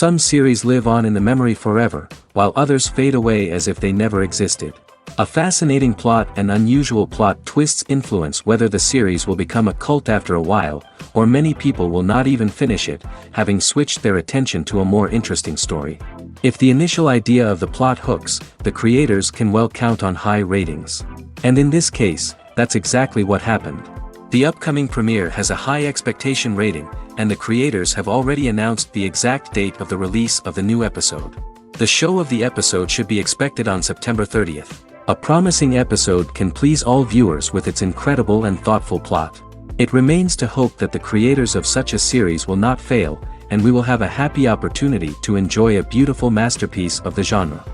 Some series live on in the memory forever, while others fade away as if they never existed. A fascinating plot and unusual plot twists influence whether the series will become a cult after a while, or many people will not even finish it, having switched their attention to a more interesting story. If the initial idea of the plot hooks, the creators can well count on high ratings. And in this case, that's exactly what happened. The upcoming premiere has a high expectation rating, and the creators have already announced the exact date of the release of the new episode. The show of the episode should be expected on September 30th. A promising episode can please all viewers with its incredible and thoughtful plot. It remains to hope that the creators of such a series will not fail, and we will have a happy opportunity to enjoy a beautiful masterpiece of the genre.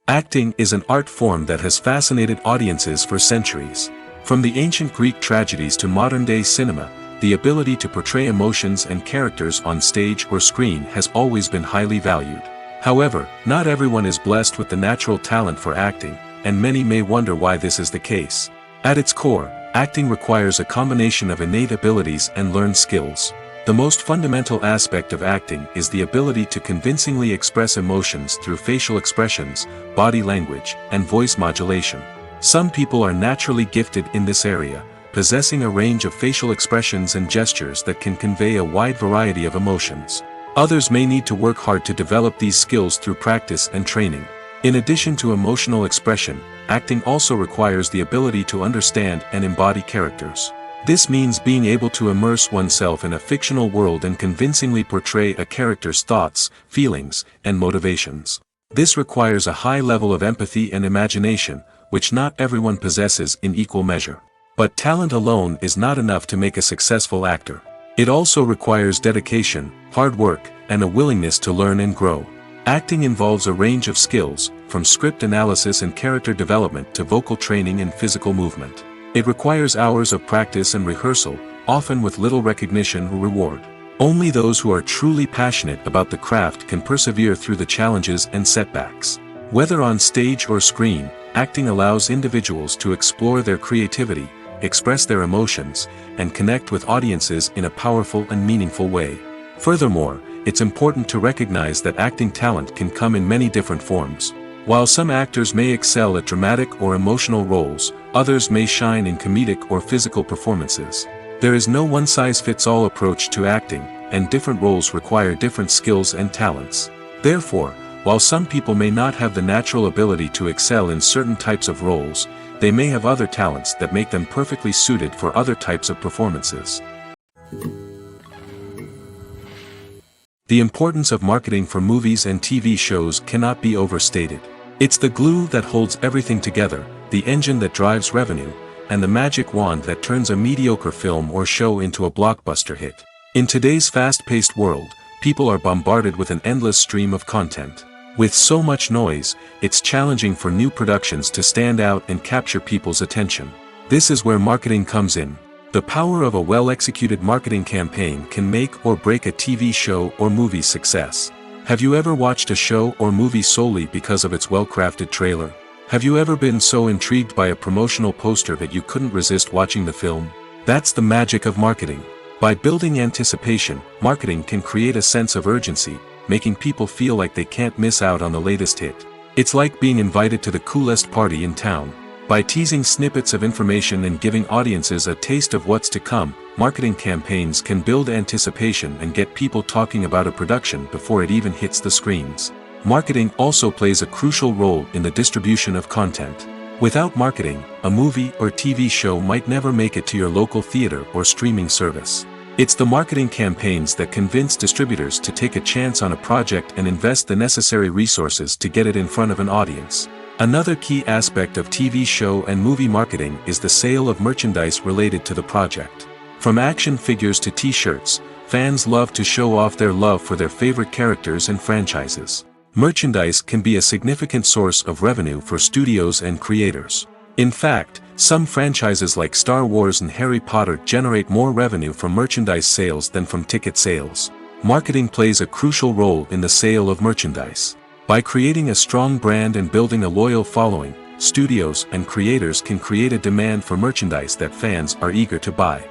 Acting is an art form that has fascinated audiences for centuries. From the ancient Greek tragedies to modern-day cinema, the ability to portray emotions and characters on stage or screen has always been highly valued. However, not everyone is blessed with the natural talent for acting, and many may wonder why this is the case. At its core, acting requires a combination of innate abilities and learned skills. The most fundamental aspect of acting is the ability to convincingly express emotions through facial expressions, body language, and voice modulation. Some people are naturally gifted in this area, possessing a range of facial expressions and gestures that can convey a wide variety of emotions. Others may need to work hard to develop these skills through practice and training. In addition to emotional expression, acting also requires the ability to understand and embody characters. This means being able to immerse oneself in a fictional world and convincingly portray a character's thoughts, feelings, and motivations. This requires a high level of empathy and imagination, which not everyone possesses in equal measure. But talent alone is not enough to make a successful actor. It also requires dedication, hard work, and a willingness to learn and grow. Acting involves a range of skills, from script analysis and character development to vocal training and physical movement. It requires hours of practice and rehearsal, often with little recognition or reward. Only those who are truly passionate about the craft can persevere through the challenges and setbacks. Whether on stage or screen, acting allows individuals to explore their creativity, express their emotions, and connect with audiences in a powerful and meaningful way. Furthermore, it's important to recognize that acting talent can come in many different forms. While some actors may excel at dramatic or emotional roles, others may shine in comedic or physical performances. There is no one-size-fits-all approach to acting, and different roles require different skills and talents. Therefore, while some people may not have the natural ability to excel in certain types of roles, they may have other talents that make them perfectly suited for other types of performances. The importance of marketing for movies and TV shows cannot be overstated. It's the glue that holds everything together, the engine that drives revenue, and the magic wand that turns a mediocre film or show into a blockbuster hit. In today's fast-paced world, people are bombarded with an endless stream of content. With so much noise, it's challenging for new productions to stand out and capture people's attention. This is where marketing comes in. The power of a well-executed marketing campaign can make or break a TV show or movie's success. Have you ever watched a show or movie solely because of its well-crafted trailer? Have you ever been so intrigued by a promotional poster that you couldn't resist watching the film? That's the magic of marketing. By building anticipation, marketing can create a sense of urgency, making people feel like they can't miss out on the latest hit. It's like being invited to the coolest party in town. By teasing snippets of information and giving audiences a taste of what's to come, marketing campaigns can build anticipation and get people talking about a production before it even hits the screens. Marketing also plays a crucial role in the distribution of content. Without marketing, a movie or TV show might never make it to your local theater or streaming service. It's the marketing campaigns that convince distributors to take a chance on a project and invest the necessary resources to get it in front of an audience. Another key aspect of TV show and movie marketing is the sale of merchandise related to the project. From action figures to t-shirts, fans love to show off their love for their favorite characters and franchises. Merchandise can be a significant source of revenue for studios and creators. In fact, some franchises like Star Wars and Harry Potter generate more revenue from merchandise sales than from ticket sales. Marketing plays a crucial role in the sale of merchandise. By creating a strong brand and building a loyal following, studios and creators can create a demand for merchandise that fans are eager to buy.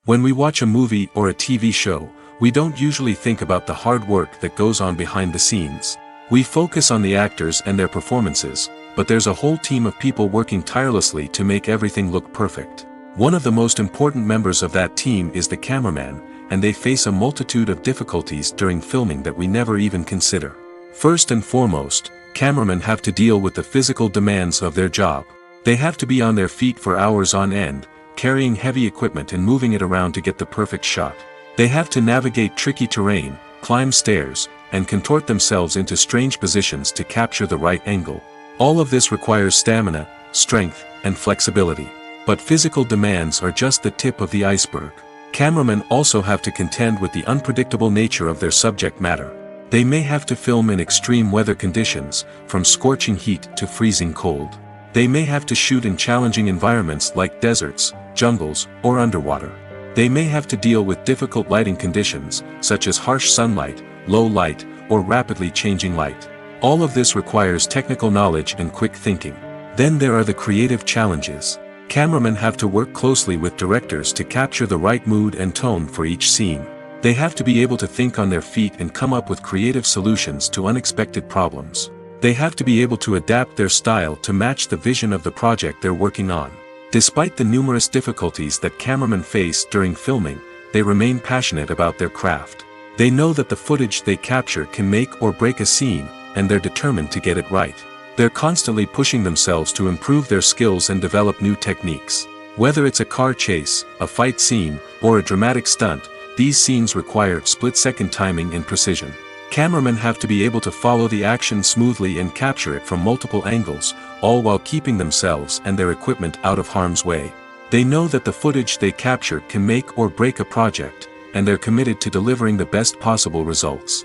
When we watch a movie or a TV show, we don't usually think about the hard work that goes on behind the scenes. We focus on the actors and their performances, but there's a whole team of people working tirelessly to make everything look perfect. One of the most important members of that team is the cameraman, and they face a multitude of difficulties during filming that we never even consider. First and foremost, cameramen have to deal with the physical demands of their job. They have to be on their feet for hours on end, carrying heavy equipment and moving it around to get the perfect shot. They have to navigate tricky terrain, climb stairs, and contort themselves into strange positions to capture the right angle. All of this requires stamina, strength, and flexibility. But physical demands are just the tip of the iceberg. Cameramen also have to contend with the unpredictable nature of their subject matter. They may have to film in extreme weather conditions, from scorching heat to freezing cold. They may have to shoot in challenging environments like deserts, jungles, or underwater. They may have to deal with difficult lighting conditions, such as harsh sunlight, low light, or rapidly changing light. All of this requires technical knowledge and quick thinking. Then there are the creative challenges. Cameramen have to work closely with directors to capture the right mood and tone for each scene. They have to be able to think on their feet and come up with creative solutions to unexpected problems. They have to be able to adapt their style to match the vision of the project they're working on. Despite the numerous difficulties that cameramen face during filming, they remain passionate about their craft. They know that the footage they capture can make or break a scene, and they're determined to get it right. They're constantly pushing themselves to improve their skills and develop new techniques. Whether it's a car chase, a fight scene, or a dramatic stunt, these scenes require split-second timing and precision. Cameramen have to be able to follow the action smoothly and capture it from multiple angles, all while keeping themselves and their equipment out of harm's way. They know that the footage they capture can make or break a project, and they're committed to delivering the best possible results.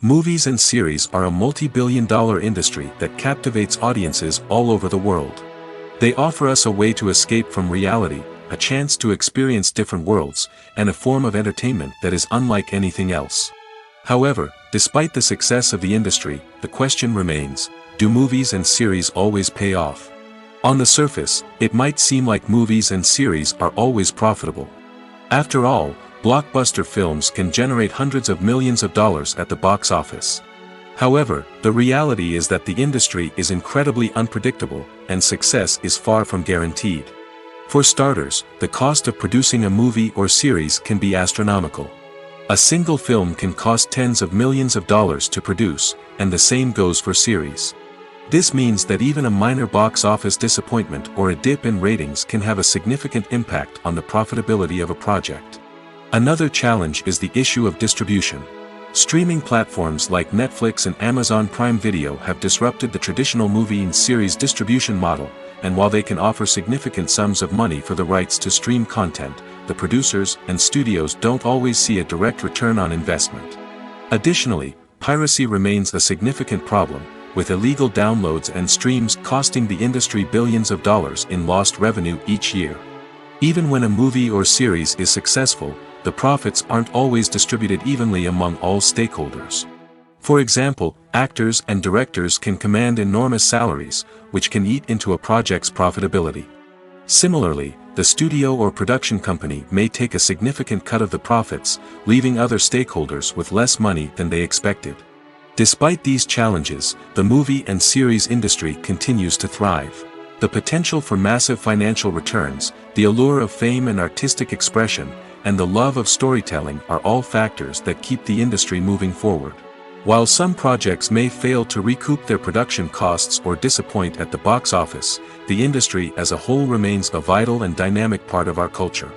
Movies and series are a multi-billion-dollar industry that captivates audiences all over the world. They offer us a way to escape from reality, a chance to experience different worlds, and a form of entertainment that is unlike anything else. However, despite the success of the industry, the question remains, do movies and series always pay off? On the surface, it might seem like movies and series are always profitable. After all, blockbuster films can generate hundreds of millions of dollars at the box office. However, the reality is that the industry is incredibly unpredictable, and success is far from guaranteed. For starters, the cost of producing a movie or series can be astronomical. A single film can cost tens of millions of dollars to produce, and the same goes for series. This means that even a minor box office disappointment or a dip in ratings can have a significant impact on the profitability of a project. Another challenge is the issue of distribution. Streaming platforms like Netflix and Amazon Prime Video have disrupted the traditional movie and series distribution model, and while they can offer significant sums of money for the rights to stream content, the producers and studios don't always see a direct return on investment. Additionally, piracy remains a significant problem, with illegal downloads and streams costing the industry billions of dollars in lost revenue each year. Even when a movie or series is successful, the profits aren't always distributed evenly among all stakeholders. For example, actors and directors can command enormous salaries, which can eat into a project's profitability. Similarly, the studio or production company may take a significant cut of the profits, leaving other stakeholders with less money than they expected. Despite these challenges, the movie and series industry continues to thrive. The potential for massive financial returns, the allure of fame and artistic expression, and the love of storytelling are all factors that keep the industry moving forward. While some projects may fail to recoup their production costs or disappoint at the box office, the industry as a whole remains a vital and dynamic part of our culture.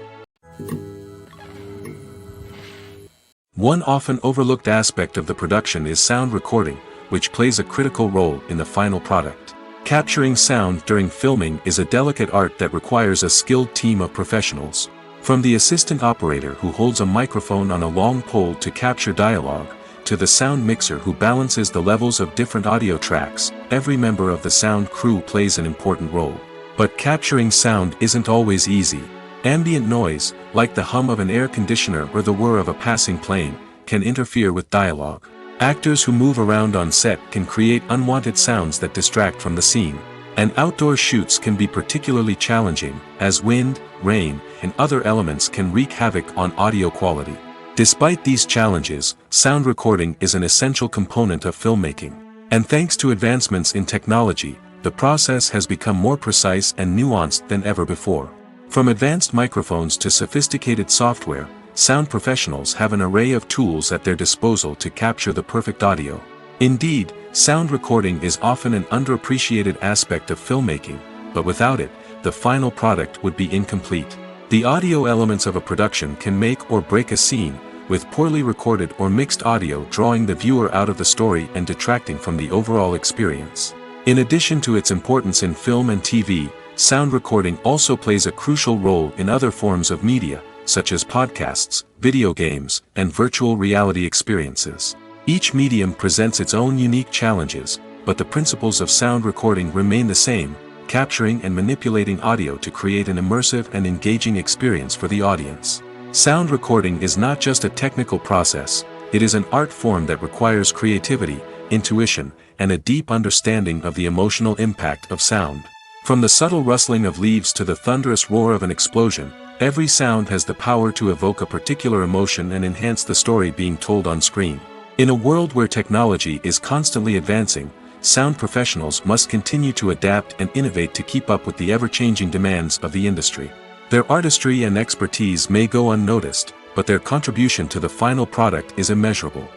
One often overlooked aspect of the production is sound recording, which plays a critical role in the final product. Capturing sound during filming is a delicate art that requires a skilled team of professionals. From the assistant operator who holds a microphone on a long pole to capture dialogue, to the sound mixer who balances the levels of different audio tracks, every member of the sound crew plays an important role. But capturing sound isn't always easy. Ambient noise, like the hum of an air conditioner or the whir of a passing plane, can interfere with dialogue. Actors who move around on set can create unwanted sounds that distract from the scene. And outdoor shoots can be particularly challenging, as wind, rain, and other elements can wreak havoc on audio quality. Despite these challenges, sound recording is an essential component of filmmaking. And thanks to advancements in technology, the process has become more precise and nuanced than ever before. From advanced microphones to sophisticated software, sound professionals have an array of tools at their disposal to capture the perfect audio. Indeed, sound recording is often an underappreciated aspect of filmmaking, but without it, the final product would be incomplete. The audio elements of a production can make or break a scene, with poorly recorded or mixed audio drawing the viewer out of the story and detracting from the overall experience. In addition to its importance in film and TV, sound recording also plays a crucial role in other forms of media, such as podcasts, video games, and virtual reality experiences. Each medium presents its own unique challenges, but the principles of sound recording remain the same: capturing and manipulating audio to create an immersive and engaging experience for the audience. Sound recording is not just a technical process, it is an art form that requires creativity, intuition, and a deep understanding of the emotional impact of sound. From the subtle rustling of leaves to the thunderous roar of an explosion, every sound has the power to evoke a particular emotion and enhance the story being told on screen. In a world where technology is constantly advancing, sound professionals must continue to adapt and innovate to keep up with the ever-changing demands of the industry. Their artistry and expertise may go unnoticed, but their contribution to the final product is immeasurable.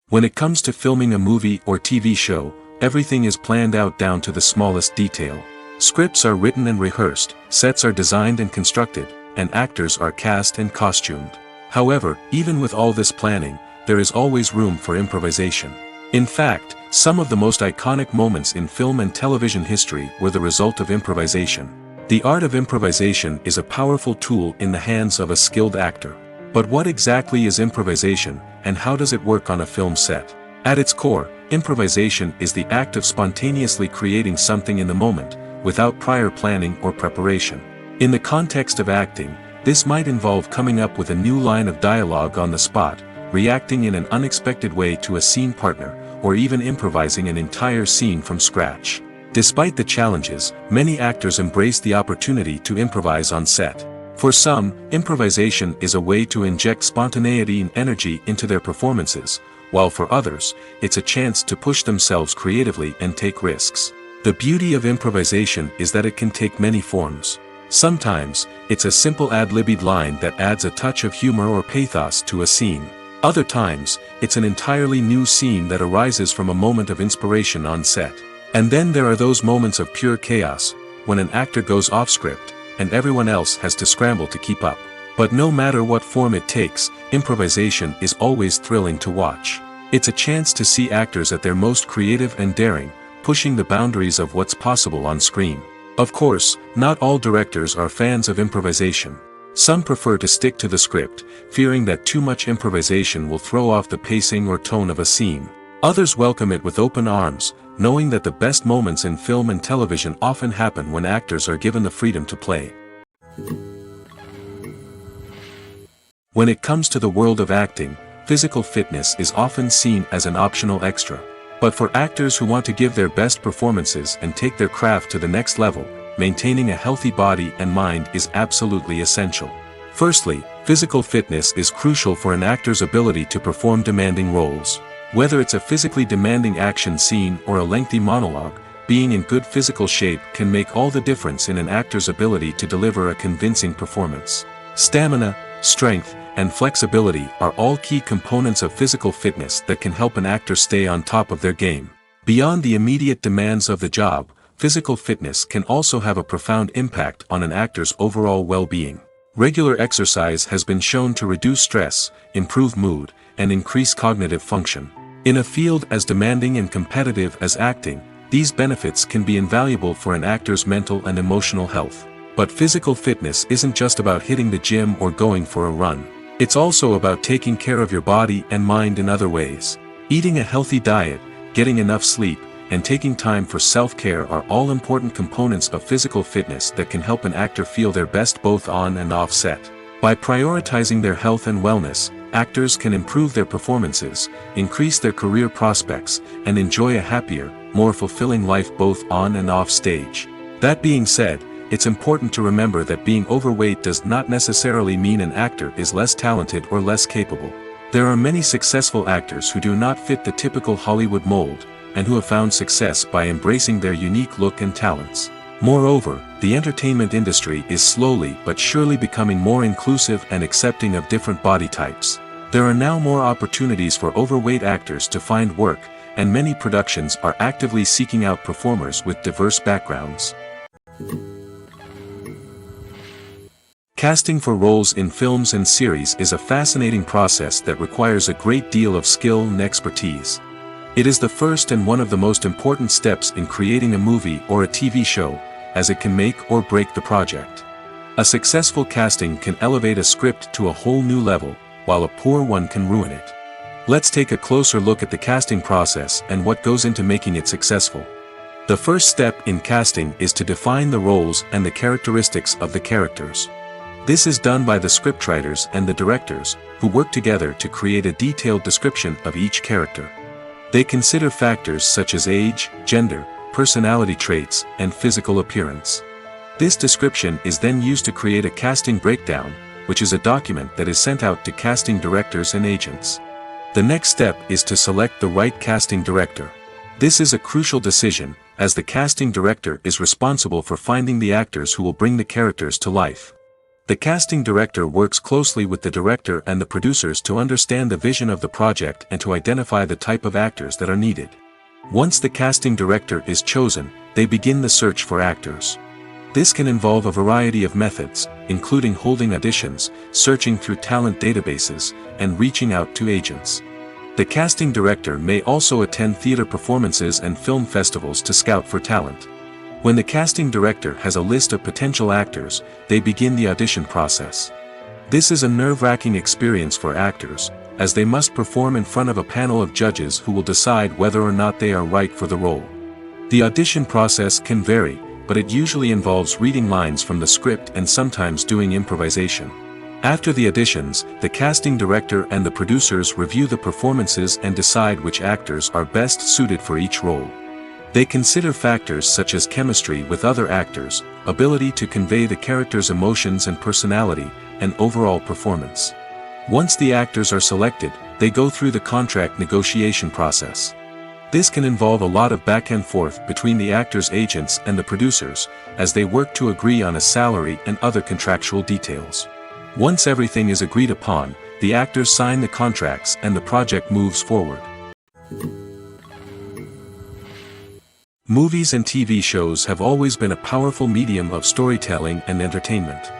When it comes to filming a movie or TV show, everything is planned out down to the smallest detail. Scripts are written and rehearsed, sets are designed and constructed, and actors are cast and costumed. However, even with all this planning, there is always room for improvisation. In fact, some of the most iconic moments in film and television history were the result of improvisation. The art of improvisation is a powerful tool in the hands of a skilled actor. But what exactly is improvisation, and how does it work on a film set? At its core, improvisation is the act of spontaneously creating something in the moment, without prior planning or preparation. In the context of acting, this might involve coming up with a new line of dialogue on the spot, reacting in an unexpected way to a scene partner, or even improvising an entire scene from scratch. Despite the challenges, many actors embrace the opportunity to improvise on set. For some, improvisation is a way to inject spontaneity and energy into their performances, while for others, it's a chance to push themselves creatively and take risks. The beauty of improvisation is that it can take many forms. Sometimes, it's a simple ad-libbed line that adds a touch of humor or pathos to a scene. Other times, it's an entirely new scene that arises from a moment of inspiration on set. And then there are those moments of pure chaos, when an actor goes off script, and everyone else has to scramble to keep up. But no matter what form it takes, improvisation is always thrilling to watch. It's a chance to see actors at their most creative and daring, pushing the boundaries of what's possible on screen. Of course, not all directors are fans of improvisation. Some prefer to stick to the script, fearing that too much improvisation will throw off the pacing or tone of a scene. Others welcome it with open arms, knowing that the best moments in film and television often happen when actors are given the freedom to play. When it comes to the world of acting, physical fitness is often seen as an optional extra. But for actors who want to give their best performances and take their craft to the next level, maintaining a healthy body and mind is absolutely essential. Firstly, physical fitness is crucial for an actor's ability to perform demanding roles. Whether it's a physically demanding action scene or a lengthy monologue, being in good physical shape can make all the difference in an actor's ability to deliver a convincing performance. Stamina, strength, and flexibility are all key components of physical fitness that can help an actor stay on top of their game. Beyond the immediate demands of the job, physical fitness can also have a profound impact on an actor's overall well-being. Regular exercise has been shown to reduce stress, improve mood, and increase cognitive function. In a field as demanding and competitive as acting, these benefits can be invaluable for an actor's mental and emotional health. But physical fitness isn't just about hitting the gym or going for a run. It's also about taking care of your body and mind in other ways. Eating a healthy diet, getting enough sleep, and taking time for self-care are all important components of physical fitness that can help an actor feel their best both on and off set. By prioritizing their health and wellness, actors can improve their performances, increase their career prospects, and enjoy a happier, more fulfilling life both on and off stage. That being said, it's important to remember that being overweight does not necessarily mean an actor is less talented or less capable. There are many successful actors who do not fit the typical Hollywood mold, and who have found success by embracing their unique look and talents. Moreover, the entertainment industry is slowly but surely becoming more inclusive and accepting of different body types. There are now more opportunities for overweight actors to find work, and many productions are actively seeking out performers with diverse backgrounds. Casting for roles in films and series is a fascinating process that requires a great deal of skill and expertise. It is the first and one of the most important steps in creating a movie or a TV show, as it can make or break the project. A successful casting can elevate a script to a whole new level, while a poor one can ruin it. Let's take a closer look at the casting process and what goes into making it successful. The first step in casting is to define the roles and the characteristics of the characters. This is done by the scriptwriters and the directors, who work together to create a detailed description of each character. They consider factors such as age, gender, personality traits, and physical appearance. This description is then used to create a casting breakdown, which is a document that is sent out to casting directors and agents. The next step is to select the right casting director. This is a crucial decision, as the casting director is responsible for finding the actors who will bring the characters to life. The casting director works closely with the director and the producers to understand the vision of the project and to identify the type of actors that are needed. Once the casting director is chosen, they begin the search for actors. This can involve a variety of methods, including holding auditions, searching through talent databases, and reaching out to agents. The casting director may also attend theater performances and film festivals to scout for talent. When the casting director has a list of potential actors, they begin the audition process. This is a nerve-wracking experience for actors, as they must perform in front of a panel of judges who will decide whether or not they are right for the role. The audition process can vary, but it usually involves reading lines from the script and sometimes doing improvisation. After the auditions, the casting director and the producers review the performances and decide which actors are best suited for each role. They consider factors such as chemistry with other actors, ability to convey the character's emotions and personality, and overall performance. Once the actors are selected, they go through the contract negotiation process. This can involve a lot of back and forth between the actors' agents and the producers, as they work to agree on a salary and other contractual details. Once everything is agreed upon, the actors sign the contracts and the project moves forward. Movies and TV shows have always been a powerful medium of storytelling and entertainment.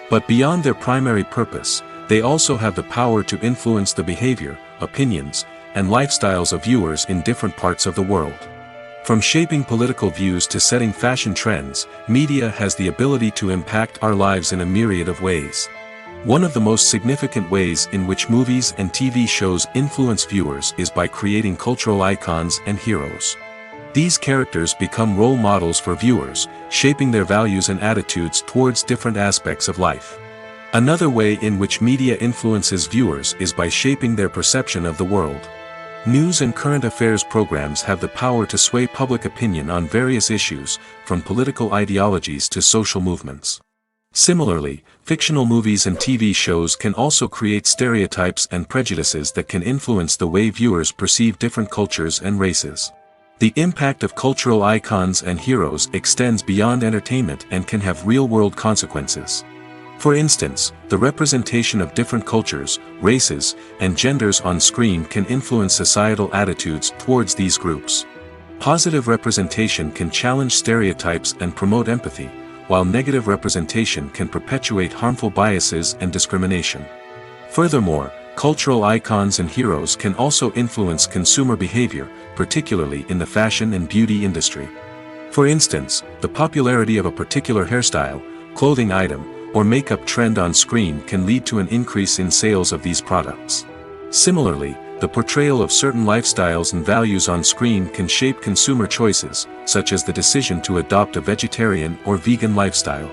But beyond their primary purpose, they also have the power to influence the behavior, opinions, and lifestyles of viewers in different parts of the world. From shaping political views to setting fashion trends, media has the ability to impact our lives in a myriad of ways. One of the most significant ways in which movies and TV shows influence viewers is by creating cultural icons and heroes. These characters become role models for viewers, shaping their values and attitudes towards different aspects of life. Another way in which media influences viewers is by shaping their perception of the world. News and current affairs programs have the power to sway public opinion on various issues, from political ideologies to social movements. Similarly, fictional movies and TV shows can also create stereotypes and prejudices that can influence the way viewers perceive different cultures and races. The impact of cultural icons and heroes extends beyond entertainment and can have real-world consequences. For instance, the representation of different cultures, races, and genders on screen can influence societal attitudes towards these groups. Positive representation can challenge stereotypes and promote empathy, while negative representation can perpetuate harmful biases and discrimination. Furthermore, cultural icons and heroes can also influence consumer behavior, particularly in the fashion and beauty industry. For instance, the popularity of a particular hairstyle, clothing item, or makeup trend on screen can lead to an increase in sales of these products. Similarly, the portrayal of certain lifestyles and values on screen can shape consumer choices, such as the decision to adopt a vegetarian or vegan lifestyle.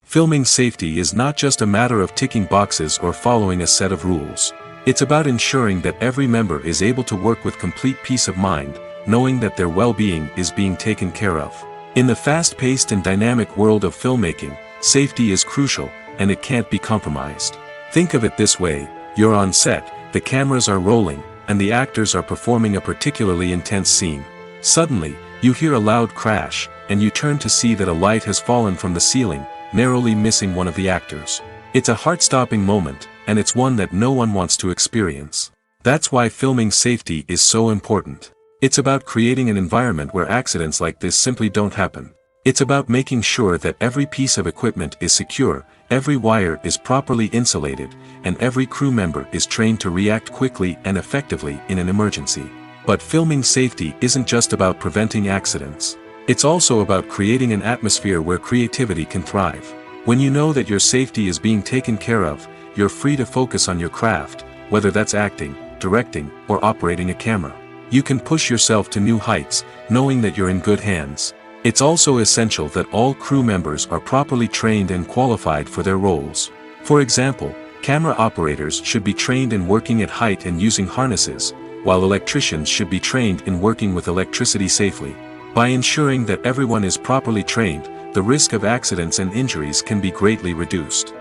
Filming safety is not just a matter of ticking boxes or following a set of rules. It's about ensuring that every member is able to work with complete peace of mind, knowing that their well-being is being taken care of. In the fast-paced and dynamic world of filmmaking, safety is crucial, and it can't be compromised. Think of it this way: you're on set, the cameras are rolling, and the actors are performing a particularly intense scene. Suddenly, you hear a loud crash, and you turn to see that a light has fallen from the ceiling, narrowly missing one of the actors. It's a heart-stopping moment, and it's one that no one wants to experience. That's why filming safety is so important. It's about creating an environment where accidents like this simply don't happen. It's about making sure that every piece of equipment is secure, every wire is properly insulated, and every crew member is trained to react quickly and effectively in an emergency. But filming safety isn't just about preventing accidents. It's also about creating an atmosphere where creativity can thrive. When you know that your safety is being taken care of, you're free to focus on your craft, whether that's acting, directing, or operating a camera. You can push yourself to new heights, knowing that you're in good hands. It's also essential that all crew members are properly trained and qualified for their roles. For example, camera operators should be trained in working at height and using harnesses, while electricians should be trained in working with electricity safely. By ensuring that everyone is properly trained, the risk of accidents and injuries can be greatly reduced.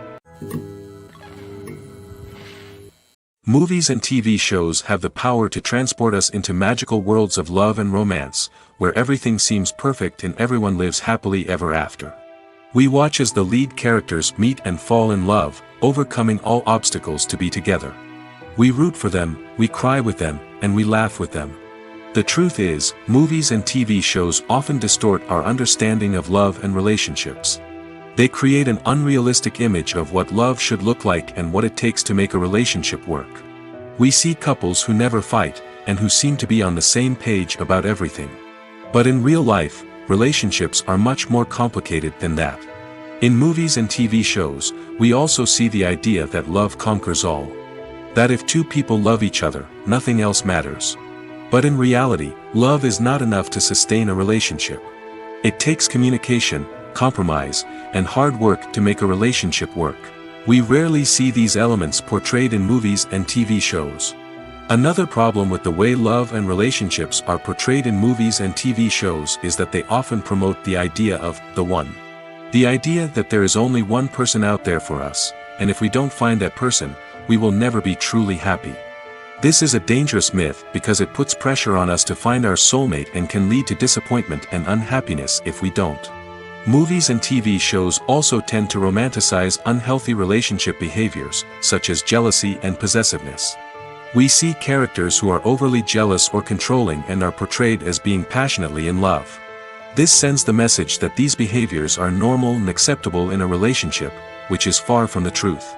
Movies and TV shows have the power to transport us into magical worlds of love and romance, where everything seems perfect and everyone lives happily ever after. We watch as the lead characters meet and fall in love, overcoming all obstacles to be together. We root for them, we cry with them, and we laugh with them. The truth is, movies and TV shows often distort our understanding of love and relationships. They create an unrealistic image of what love should look like and what it takes to make a relationship work. We see couples who never fight, and who seem to be on the same page about everything. But in real life, relationships are much more complicated than that. In movies and TV shows, we also see the idea that love conquers all. That if two people love each other, nothing else matters. But in reality, love is not enough to sustain a relationship. It takes communication, compromise, and hard work to make a relationship work. We rarely see these elements portrayed in movies and TV shows. Another problem with the way love and relationships are portrayed in movies and TV shows is that they often promote the idea of the one. The idea that there is only one person out there for us, and if we don't find that person, we will never be truly happy. This is a dangerous myth because it puts pressure on us to find our soulmate and can lead to disappointment and unhappiness if we don't. Movies and TV shows also tend to romanticize unhealthy relationship behaviors, such as jealousy and possessiveness. We see characters who are overly jealous or controlling and are portrayed as being passionately in love. This sends the message that these behaviors are normal and acceptable in a relationship, which is far from the truth.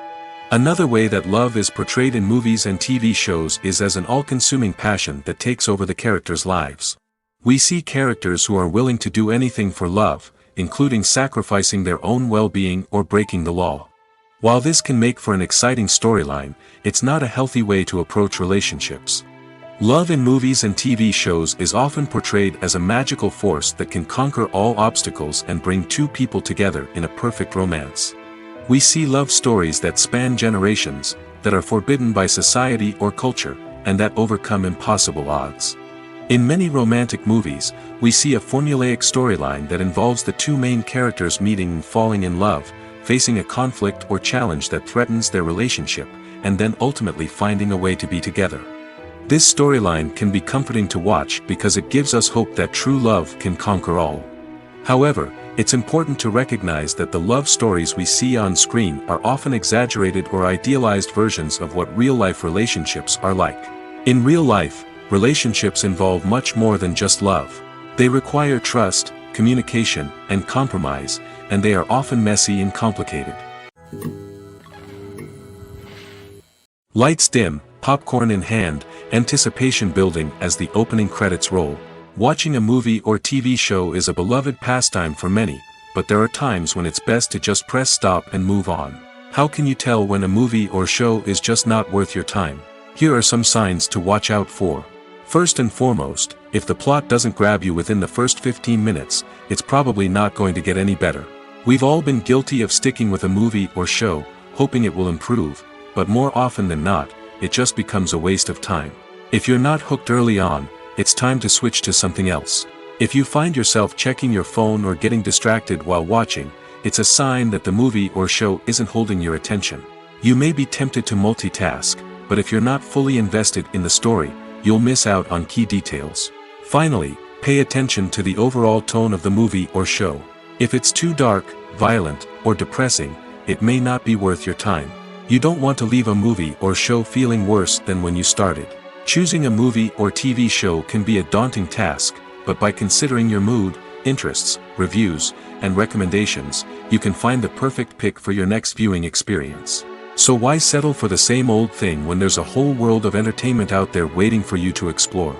Another way that love is portrayed in movies and TV shows is as an all-consuming passion that takes over the characters' lives. We see characters who are willing to do anything for love, including sacrificing their own well-being or breaking the law. While this can make for an exciting storyline, it's not a healthy way to approach relationships. Love in movies and TV shows is often portrayed as a magical force that can conquer all obstacles and bring two people together in a perfect romance. We see love stories that span generations, that are forbidden by society or culture, and that overcome impossible odds. In many romantic movies, we see a formulaic storyline that involves the two main characters meeting and falling in love, facing a conflict or challenge that threatens their relationship, and then ultimately finding a way to be together. This storyline can be comforting to watch because it gives us hope that true love can conquer all. However, it's important to recognize that the love stories we see on screen are often exaggerated or idealized versions of what real-life relationships are like. In real life, relationships involve much more than just love. They require trust, communication, and compromise, and they are often messy and complicated. Lights dim, popcorn in hand, anticipation building as the opening credits roll. Watching a movie or TV show is a beloved pastime for many, but there are times when it's best to just press stop and move on. How can you tell when a movie or show is just not worth your time? Here are some signs to watch out for. First and foremost, if the plot doesn't grab you within the first 15 minutes, it's probably not going to get any better. We've all been guilty of sticking with a movie or show, hoping it will improve, but more often than not, it just becomes a waste of time. If you're not hooked early on, it's time to switch to something else. If you find yourself checking your phone or getting distracted while watching, it's a sign that the movie or show isn't holding your attention. You may be tempted to multitask, but if you're not fully invested in the story, you'll miss out on key details. Finally, pay attention to the overall tone of the movie or show. If it's too dark, violent, or depressing, it may not be worth your time. You don't want to leave a movie or show feeling worse than when you started. Choosing a movie or TV show can be a daunting task, but by considering your mood, interests, reviews, and recommendations, you can find the perfect pick for your next viewing experience. So why settle for the same old thing when there's a whole world of entertainment out there waiting for you to explore?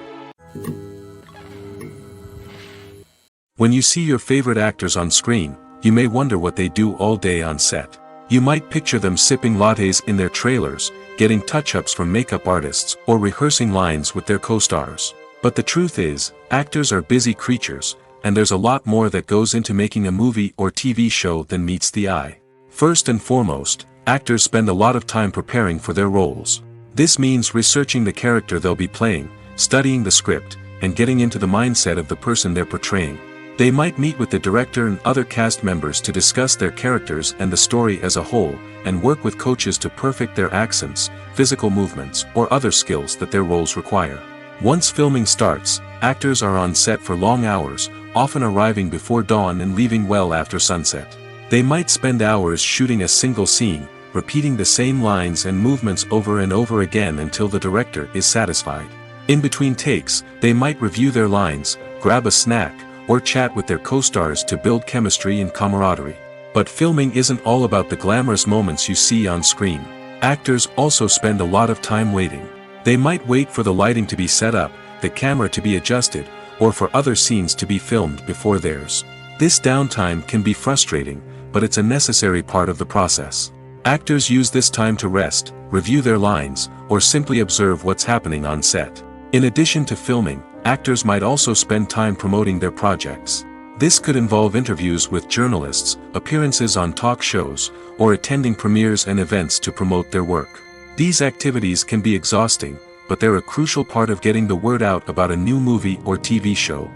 When you see your favorite actors on screen, you may wonder what they do all day on set. You might picture them sipping lattes in their trailers, getting touch-ups from makeup artists, or rehearsing lines with their co-stars. But the truth is, actors are busy creatures, and there's a lot more that goes into making a movie or TV show than meets the eye. First and foremost, actors spend a lot of time preparing for their roles. This means researching the character they'll be playing, studying the script, and getting into the mindset of the person they're portraying. They might meet with the director and other cast members to discuss their characters and the story as a whole, and work with coaches to perfect their accents, physical movements, or other skills that their roles require. Once filming starts, actors are on set for long hours, often arriving before dawn and leaving well after sunset. They might spend hours shooting a single scene, repeating the same lines and movements over and over again until the director is satisfied. In between takes, they might review their lines, grab a snack, or chat with their co-stars to build chemistry and camaraderie. But filming isn't all about the glamorous moments you see on screen. Actors also spend a lot of time waiting. They might wait for the lighting to be set up, the camera to be adjusted, or for other scenes to be filmed before theirs. This downtime can be frustrating, but it's a necessary part of the process. Actors use this time to rest, review their lines, or simply observe what's happening on set. In addition to filming, actors might also spend time promoting their projects. This could involve interviews with journalists, appearances on talk shows, or attending premieres and events to promote their work. These activities can be exhausting, but they're a crucial part of getting the word out about a new movie or TV show.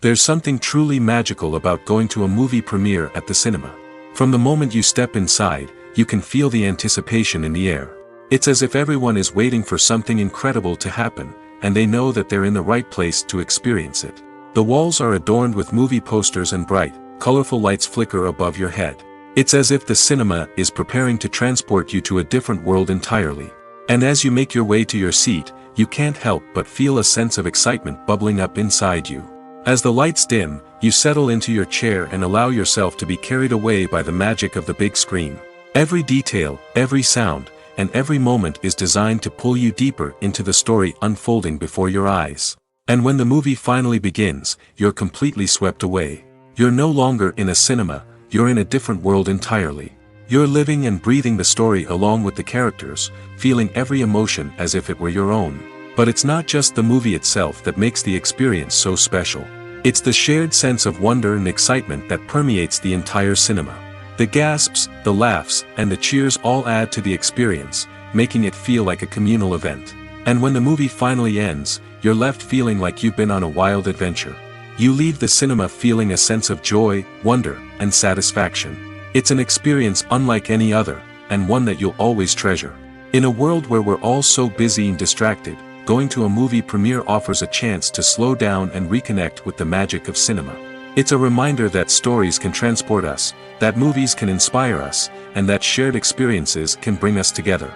There's something truly magical about going to a movie premiere at the cinema. From the moment you step inside, you can feel the anticipation in the air. It's as if everyone is waiting for something incredible to happen, and they know that they're in the right place to experience it. The walls are adorned with movie posters and bright, colorful lights flicker above your head. It's as if the cinema is preparing to transport you to a different world entirely. And as you make your way to your seat, you can't help but feel a sense of excitement bubbling up inside you. As the lights dim, you settle into your chair and allow yourself to be carried away by the magic of the big screen. Every detail, every sound, and every moment is designed to pull you deeper into the story unfolding before your eyes. And when the movie finally begins, you're completely swept away. You're no longer in a cinema, you're in a different world entirely. You're living and breathing the story along with the characters, feeling every emotion as if it were your own. But it's not just the movie itself that makes the experience so special. It's the shared sense of wonder and excitement that permeates the entire cinema. The gasps, the laughs, and the cheers all add to the experience, making it feel like a communal event. And when the movie finally ends, you're left feeling like you've been on a wild adventure. You leave the cinema feeling a sense of joy, wonder, and satisfaction. It's an experience unlike any other, and one that you'll always treasure. In a world where we're all so busy and distracted, going to a movie premiere offers a chance to slow down and reconnect with the magic of cinema. It's a reminder that stories can transport us, that movies can inspire us, and that shared experiences can bring us together.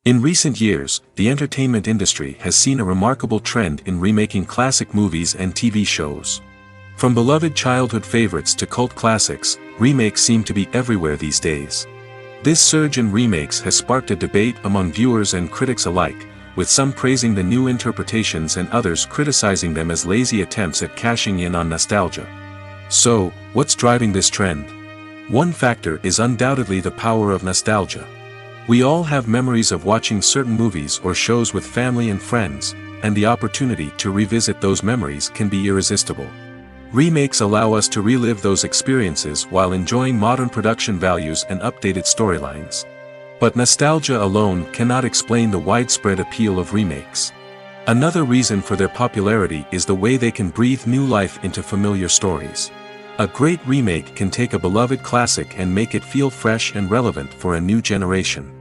In recent years, the entertainment industry has seen a remarkable trend in remaking classic movies and TV shows. From beloved childhood favorites to cult classics, remakes seem to be everywhere these days. This surge in remakes has sparked a debate among viewers and critics alike, with some praising the new interpretations and others criticizing them as lazy attempts at cashing in on nostalgia. So, what's driving this trend? One factor is undoubtedly the power of nostalgia. We all have memories of watching certain movies or shows with family and friends, and the opportunity to revisit those memories can be irresistible. Remakes allow us to relive those experiences while enjoying modern production values and updated storylines. But nostalgia alone cannot explain the widespread appeal of remakes. Another reason for their popularity is the way they can breathe new life into familiar stories. A great remake can take a beloved classic and make it feel fresh and relevant for a new generation.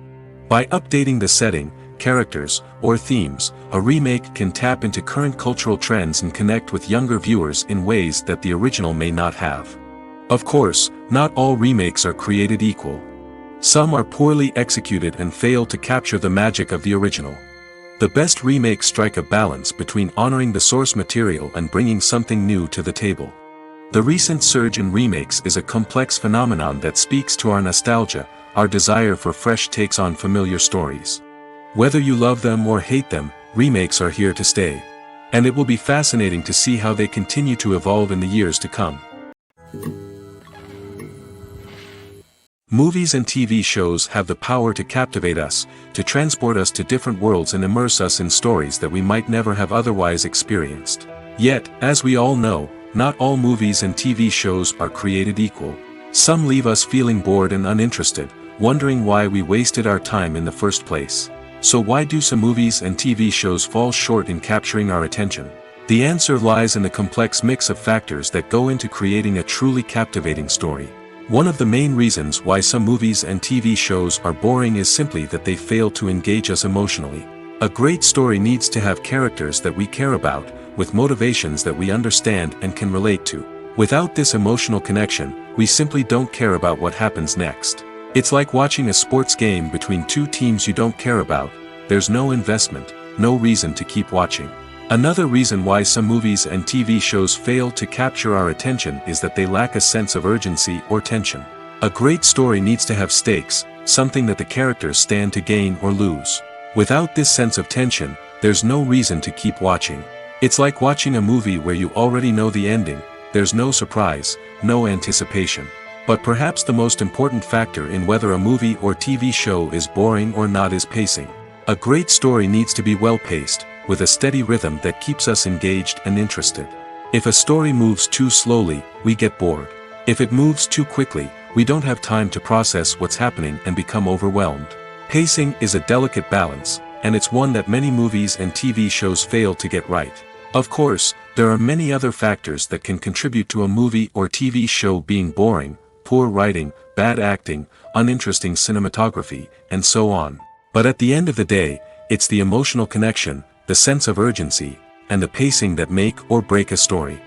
By updating the setting, characters, or themes, a remake can tap into current cultural trends and connect with younger viewers in ways that the original may not have. Of course, not all remakes are created equal. Some are poorly executed and fail to capture the magic of the original. The best remakes strike a balance between honoring the source material and bringing something new to the table. The recent surge in remakes is a complex phenomenon that speaks to our nostalgia, our desire for fresh takes on familiar stories. Whether you love them or hate them, remakes are here to stay. And it will be fascinating to see how they continue to evolve in the years to come. Movies and TV shows have the power to captivate us, to transport us to different worlds and immerse us in stories that we might never have otherwise experienced. Yet, as we all know, not all movies and TV shows are created equal. Some leave us feeling bored and uninterested, wondering why we wasted our time in the first place. So why do some movies and TV shows fall short in capturing our attention? The answer lies in the complex mix of factors that go into creating a truly captivating story. One of the main reasons why some movies and TV shows are boring is simply that they fail to engage us emotionally. A great story needs to have characters that we care about, with motivations that we understand and can relate to. Without this emotional connection, we simply don't care about what happens next. It's like watching a sports game between two teams you don't care about. There's no investment, no reason to keep watching. Another reason why some movies and TV shows fail to capture our attention is that they lack a sense of urgency or tension. A great story needs to have stakes, something that the characters stand to gain or lose. Without this sense of tension, there's no reason to keep watching. It's like watching a movie where you already know the ending. There's no surprise, no anticipation. But perhaps the most important factor in whether a movie or TV show is boring or not is pacing. A great story needs to be well-paced, with a steady rhythm that keeps us engaged and interested. If a story moves too slowly, we get bored. If it moves too quickly, we don't have time to process what's happening and become overwhelmed. Pacing is a delicate balance, and it's one that many movies and TV shows fail to get right. Of course, there are many other factors that can contribute to a movie or TV show being boring: poor writing, bad acting, uninteresting cinematography, and so on. But at the end of the day, it's the emotional connection, the sense of urgency, and the pacing that make or break a story.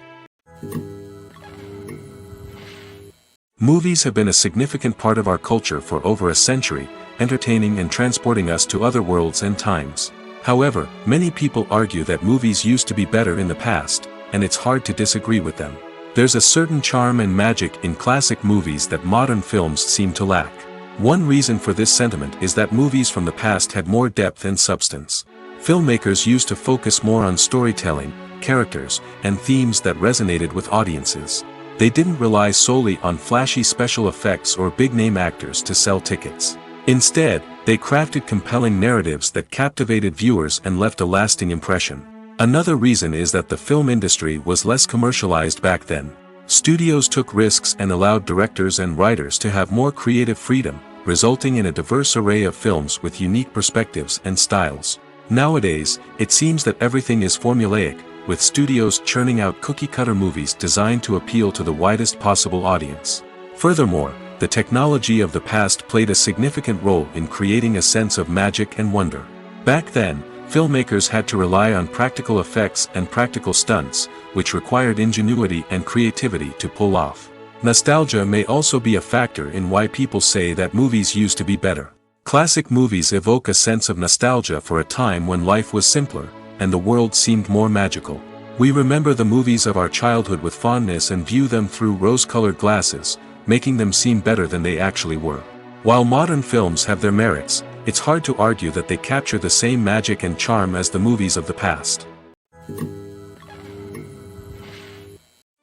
Movies have been a significant part of our culture for over a century, entertaining and transporting us to other worlds and times. However, many people argue that movies used to be better in the past, and it's hard to disagree with them. There's a certain charm and magic in classic movies that modern films seem to lack. One reason for this sentiment is that movies from the past had more depth and substance. Filmmakers used to focus more on storytelling, characters, and themes that resonated with audiences. They didn't rely solely on flashy special effects or big-name actors to sell tickets. Instead, they crafted compelling narratives that captivated viewers and left a lasting impression. Another reason is that the film industry was less commercialized back then. Studios took risks and allowed directors and writers to have more creative freedom, resulting in a diverse array of films with unique perspectives and styles. Nowadays, it seems that everything is formulaic, with studios churning out cookie-cutter movies designed to appeal to the widest possible audience. Furthermore, the technology of the past played a significant role in creating a sense of magic and wonder. Back then, filmmakers had to rely on practical effects and practical stunts, which required ingenuity and creativity to pull off. Nostalgia may also be a factor in why people say that movies used to be better. Classic movies evoke a sense of nostalgia for a time when life was simpler, and the world seemed more magical. We remember the movies of our childhood with fondness and view them through rose-colored glasses, making them seem better than they actually were. While modern films have their merits, it's hard to argue that they capture the same magic and charm as the movies of the past.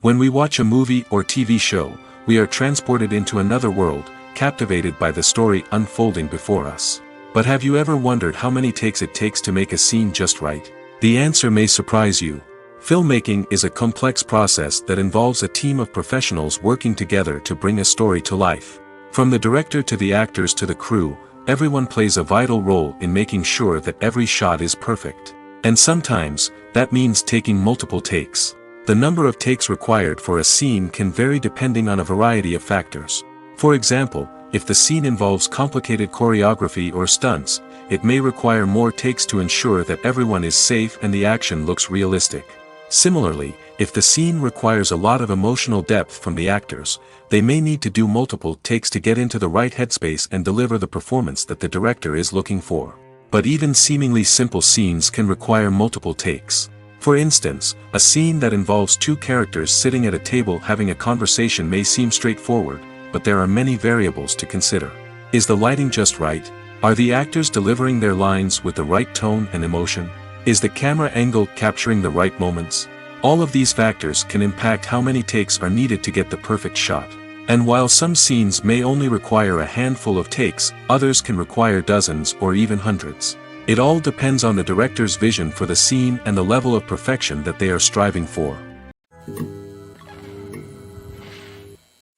When we watch a movie or TV show, we are transported into another world, captivated by the story unfolding before us. But have you ever wondered how many takes it takes to make a scene just right? The answer may surprise you. Filmmaking is a complex process that involves a team of professionals working together to bring a story to life. From the director to the actors to the crew, everyone plays a vital role in making sure that every shot is perfect. And sometimes, that means taking multiple takes. The number of takes required for a scene can vary depending on a variety of factors. For example, if the scene involves complicated choreography or stunts, it may require more takes to ensure that everyone is safe and the action looks realistic. Similarly, if the scene requires a lot of emotional depth from the actors, they may need to do multiple takes to get into the right headspace and deliver the performance that the director is looking for. But even seemingly simple scenes can require multiple takes. For instance, a scene that involves two characters sitting at a table having a conversation may seem straightforward, but there are many variables to consider. Is the lighting just right? Are the actors delivering their lines with the right tone and emotion? Is the camera angle capturing the right moments? All of these factors can impact how many takes are needed to get the perfect shot. And while some scenes may only require a handful of takes, others can require dozens or even hundreds. It all depends on the director's vision for the scene and the level of perfection that they are striving for.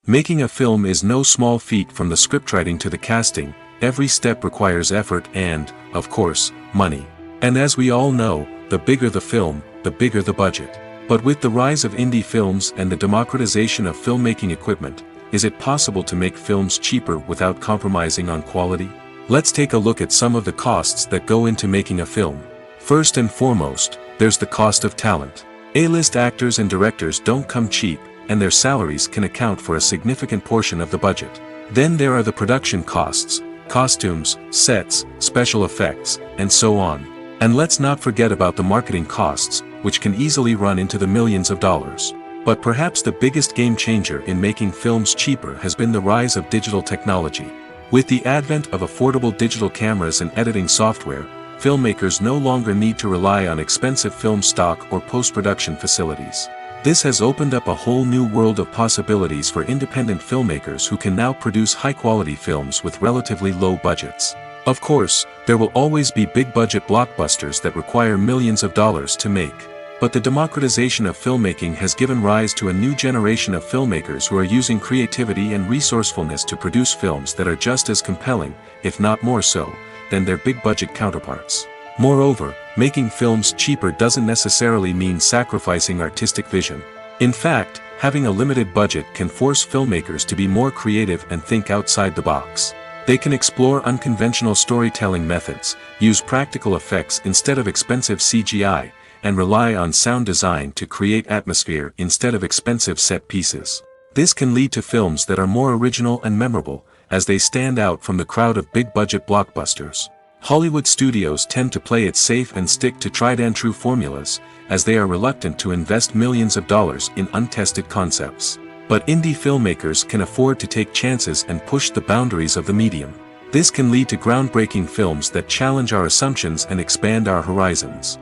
Making a film is no small feat. From the scriptwriting to the casting, every step requires effort and, of course, money. And as we all know, the bigger the film, the bigger the budget. But with the rise of indie films and the democratization of filmmaking equipment, is it possible to make films cheaper without compromising on quality? Let's take a look at some of the costs that go into making a film. First and foremost, there's the cost of talent. A-list actors and directors don't come cheap, and their salaries can account for a significant portion of the budget. Then there are the production costs, costumes, sets, special effects, and so on. And let's not forget about the marketing costs, which can easily run into the millions of dollars. But perhaps the biggest game changer in making films cheaper has been the rise of digital technology. With the advent of affordable digital cameras and editing software, filmmakers no longer need to rely on expensive film stock or post-production facilities. This has opened up a whole new world of possibilities for independent filmmakers who can now produce high-quality films with relatively low budgets. Of course, there will always be big-budget blockbusters that require millions of dollars to make. But the democratization of filmmaking has given rise to a new generation of filmmakers who are using creativity and resourcefulness to produce films that are just as compelling, if not more so, than their big-budget counterparts. Moreover, making films cheaper doesn't necessarily mean sacrificing artistic vision. In fact, having a limited budget can force filmmakers to be more creative and think outside the box. They can explore unconventional storytelling methods, use practical effects instead of expensive CGI, and rely on sound design to create atmosphere instead of expensive set pieces. This can lead to films that are more original and memorable, as they stand out from the crowd of big-budget blockbusters. Hollywood studios tend to play it safe and stick to tried-and-true formulas, as they are reluctant to invest millions of dollars in untested concepts. But indie filmmakers can afford to take chances and push the boundaries of the medium. This can lead to groundbreaking films that challenge our assumptions and expand our horizons.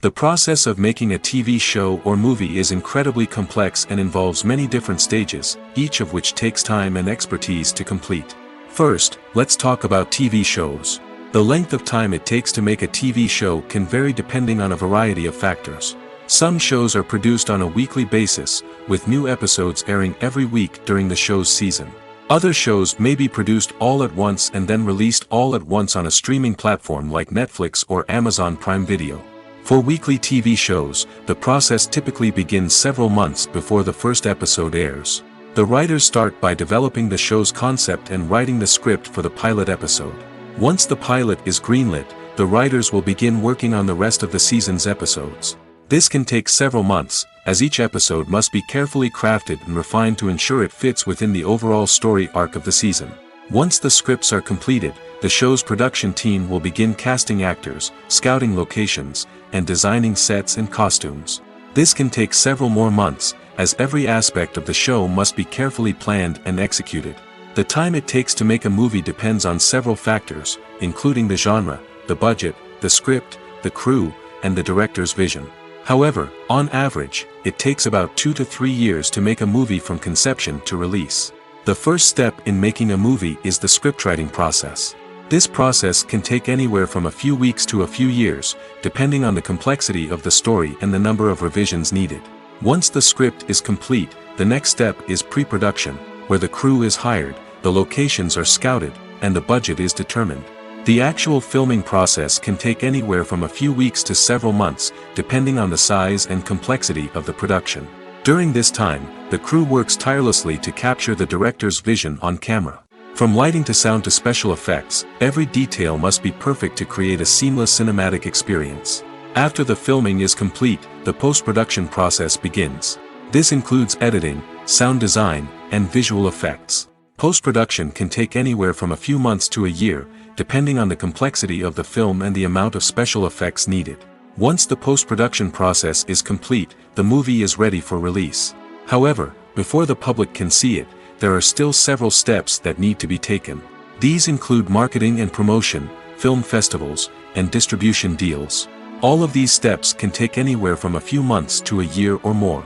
The process of making a TV show or movie is incredibly complex and involves many different stages, each of which takes time and expertise to complete. First, let's talk about TV shows. The length of time it takes to make a TV show can vary depending on a variety of factors. Some shows are produced on a weekly basis, with new episodes airing every week during the show's season. Other shows may be produced all at once and then released all at once on a streaming platform like Netflix or Amazon Prime Video. For weekly TV shows, the process typically begins several months before the first episode airs. The writers start by developing the show's concept and writing the script for the pilot episode. Once the pilot is greenlit, the writers will begin working on the rest of the season's episodes. This can take several months, as each episode must be carefully crafted and refined to ensure it fits within the overall story arc of the season. Once the scripts are completed, the show's production team will begin casting actors, scouting locations, and designing sets and costumes. This can take several more months, as every aspect of the show must be carefully planned and executed. The time it takes to make a movie depends on several factors, including the genre, the budget, the script, the crew, and the director's vision. However, on average, it takes about 2 to 3 years to make a movie from conception to release. The first step in making a movie is the scriptwriting process. This process can take anywhere from a few weeks to a few years, depending on the complexity of the story and the number of revisions needed. Once the script is complete, the next step is pre-production, where the crew is hired, the locations are scouted, and the budget is determined. The actual filming process can take anywhere from a few weeks to several months, depending on the size and complexity of the production. During this time, the crew works tirelessly to capture the director's vision on camera. From lighting to sound to special effects, every detail must be perfect to create a seamless cinematic experience. After the filming is complete, the post-production process begins. This includes editing, sound design, and visual effects. Post-production can take anywhere from a few months to a year, depending on the complexity of the film and the amount of special effects needed. Once the post-production process is complete, the movie is ready for release. However, before the public can see it, there are still several steps that need to be taken. These include marketing and promotion, film festivals, and distribution deals. All of these steps can take anywhere from a few months to a year or more.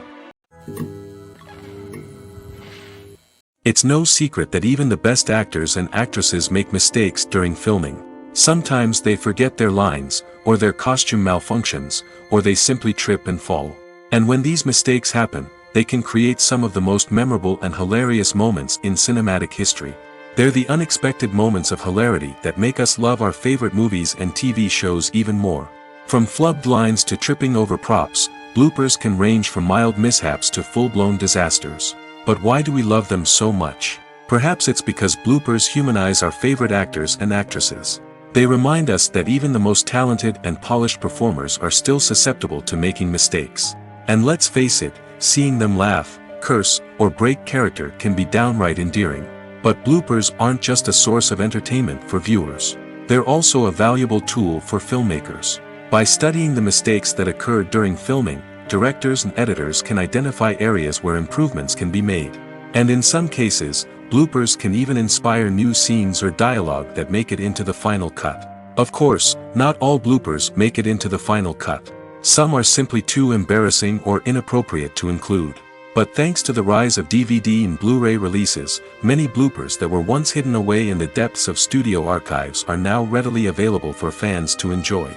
It's no secret that even the best actors and actresses make mistakes during filming. Sometimes they forget their lines, or their costume malfunctions, or they simply trip and fall. And when these mistakes happen, they can create some of the most memorable and hilarious moments in cinematic history. They're the unexpected moments of hilarity that make us love our favorite movies and TV shows even more. From flubbed lines to tripping over props, bloopers can range from mild mishaps to full-blown disasters. But why do we love them so much? Perhaps it's because bloopers humanize our favorite actors and actresses. They remind us that even the most talented and polished performers are still susceptible to making mistakes. And let's face it, seeing them laugh, curse, or break character can be downright endearing. But bloopers aren't just a source of entertainment for viewers. They're also a valuable tool for filmmakers. By studying the mistakes that occurred during filming, directors and editors can identify areas where improvements can be made. And in some cases, bloopers can even inspire new scenes or dialogue that make it into the final cut. Of course, not all bloopers make it into the final cut. Some are simply too embarrassing or inappropriate to include. But thanks to the rise of DVD and Blu-ray releases, many bloopers that were once hidden away in the depths of studio archives are now readily available for fans to enjoy.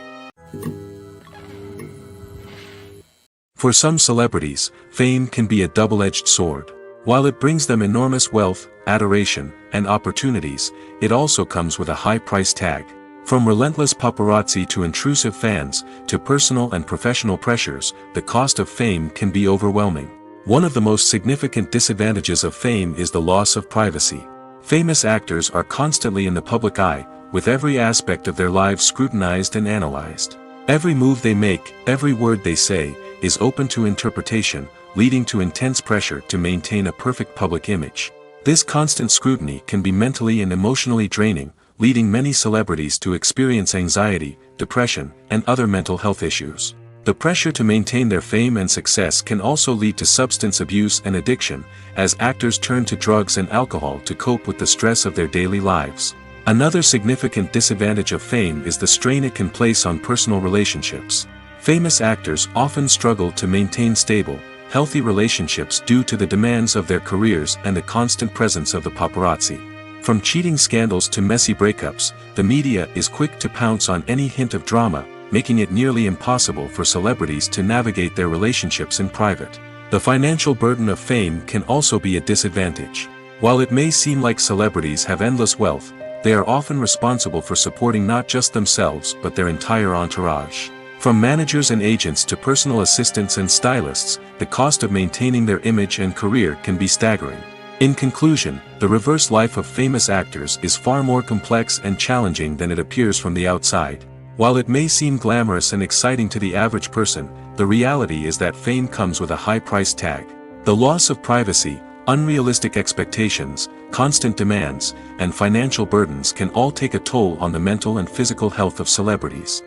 For some celebrities, fame can be a double-edged sword. While it brings them enormous wealth, adoration, and opportunities, it also comes with a high price tag. From relentless paparazzi to intrusive fans, to personal and professional pressures, the cost of fame can be overwhelming. One of the most significant disadvantages of fame is the loss of privacy. Famous actors are constantly in the public eye, with every aspect of their lives scrutinized and analyzed. Every move they make, every word they say, is open to interpretation, leading to intense pressure to maintain a perfect public image. This constant scrutiny can be mentally and emotionally draining, leading many celebrities to experience anxiety, depression, and other mental health issues. The pressure to maintain their fame and success can also lead to substance abuse and addiction, as actors turn to drugs and alcohol to cope with the stress of their daily lives. Another significant disadvantage of fame is the strain it can place on personal relationships. Famous actors often struggle to maintain stable, healthy relationships due to the demands of their careers and the constant presence of the paparazzi. From cheating scandals to messy breakups, the media is quick to pounce on any hint of drama, making it nearly impossible for celebrities to navigate their relationships in private. The financial burden of fame can also be a disadvantage. While it may seem like celebrities have endless wealth, they are often responsible for supporting not just themselves but their entire entourage. From managers and agents to personal assistants and stylists, the cost of maintaining their image and career can be staggering. In conclusion, the reverse life of famous actors is far more complex and challenging than it appears from the outside. While it may seem glamorous and exciting to the average person, the reality is that fame comes with a high price tag. The loss of privacy, unrealistic expectations, constant demands, and financial burdens can all take a toll on the mental and physical health of celebrities.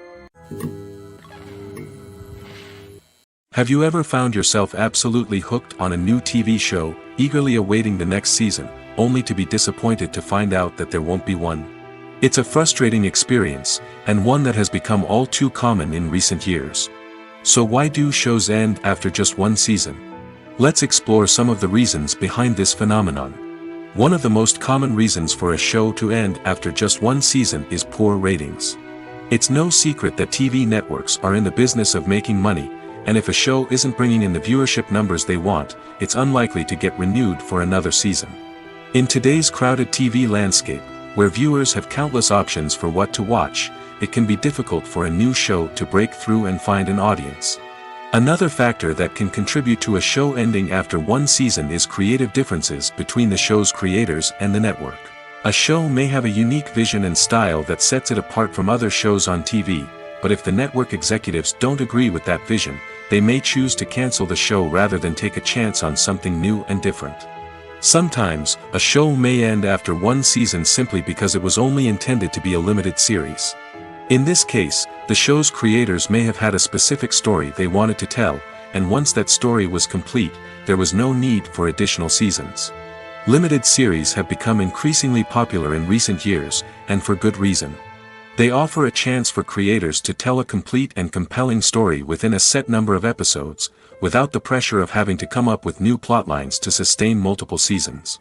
Have you ever found yourself absolutely hooked on a new TV show, eagerly awaiting the next season, only to be disappointed to find out that there won't be one? It's a frustrating experience, and one that has become all too common in recent years. So why do shows end after just one season? Let's explore some of the reasons behind this phenomenon. One of the most common reasons for a show to end after just one season is poor ratings. It's no secret that TV networks are in the business of making money, and if a show isn't bringing in the viewership numbers they want, it's unlikely to get renewed for another season. In today's crowded TV landscape, where viewers have countless options for what to watch, it can be difficult for a new show to break through and find an audience. Another factor that can contribute to a show ending after one season is creative differences between the show's creators and the network. A show may have a unique vision and style that sets it apart from other shows on TV, but if the network executives don't agree with that vision, they may choose to cancel the show rather than take a chance on something new and different. Sometimes, a show may end after one season simply because it was only intended to be a limited series. In this case, the show's creators may have had a specific story they wanted to tell, and once that story was complete, there was no need for additional seasons. Limited series have become increasingly popular in recent years, and for good reason. They offer a chance for creators to tell a complete and compelling story within a set number of episodes, without the pressure of having to come up with new plotlines to sustain multiple seasons.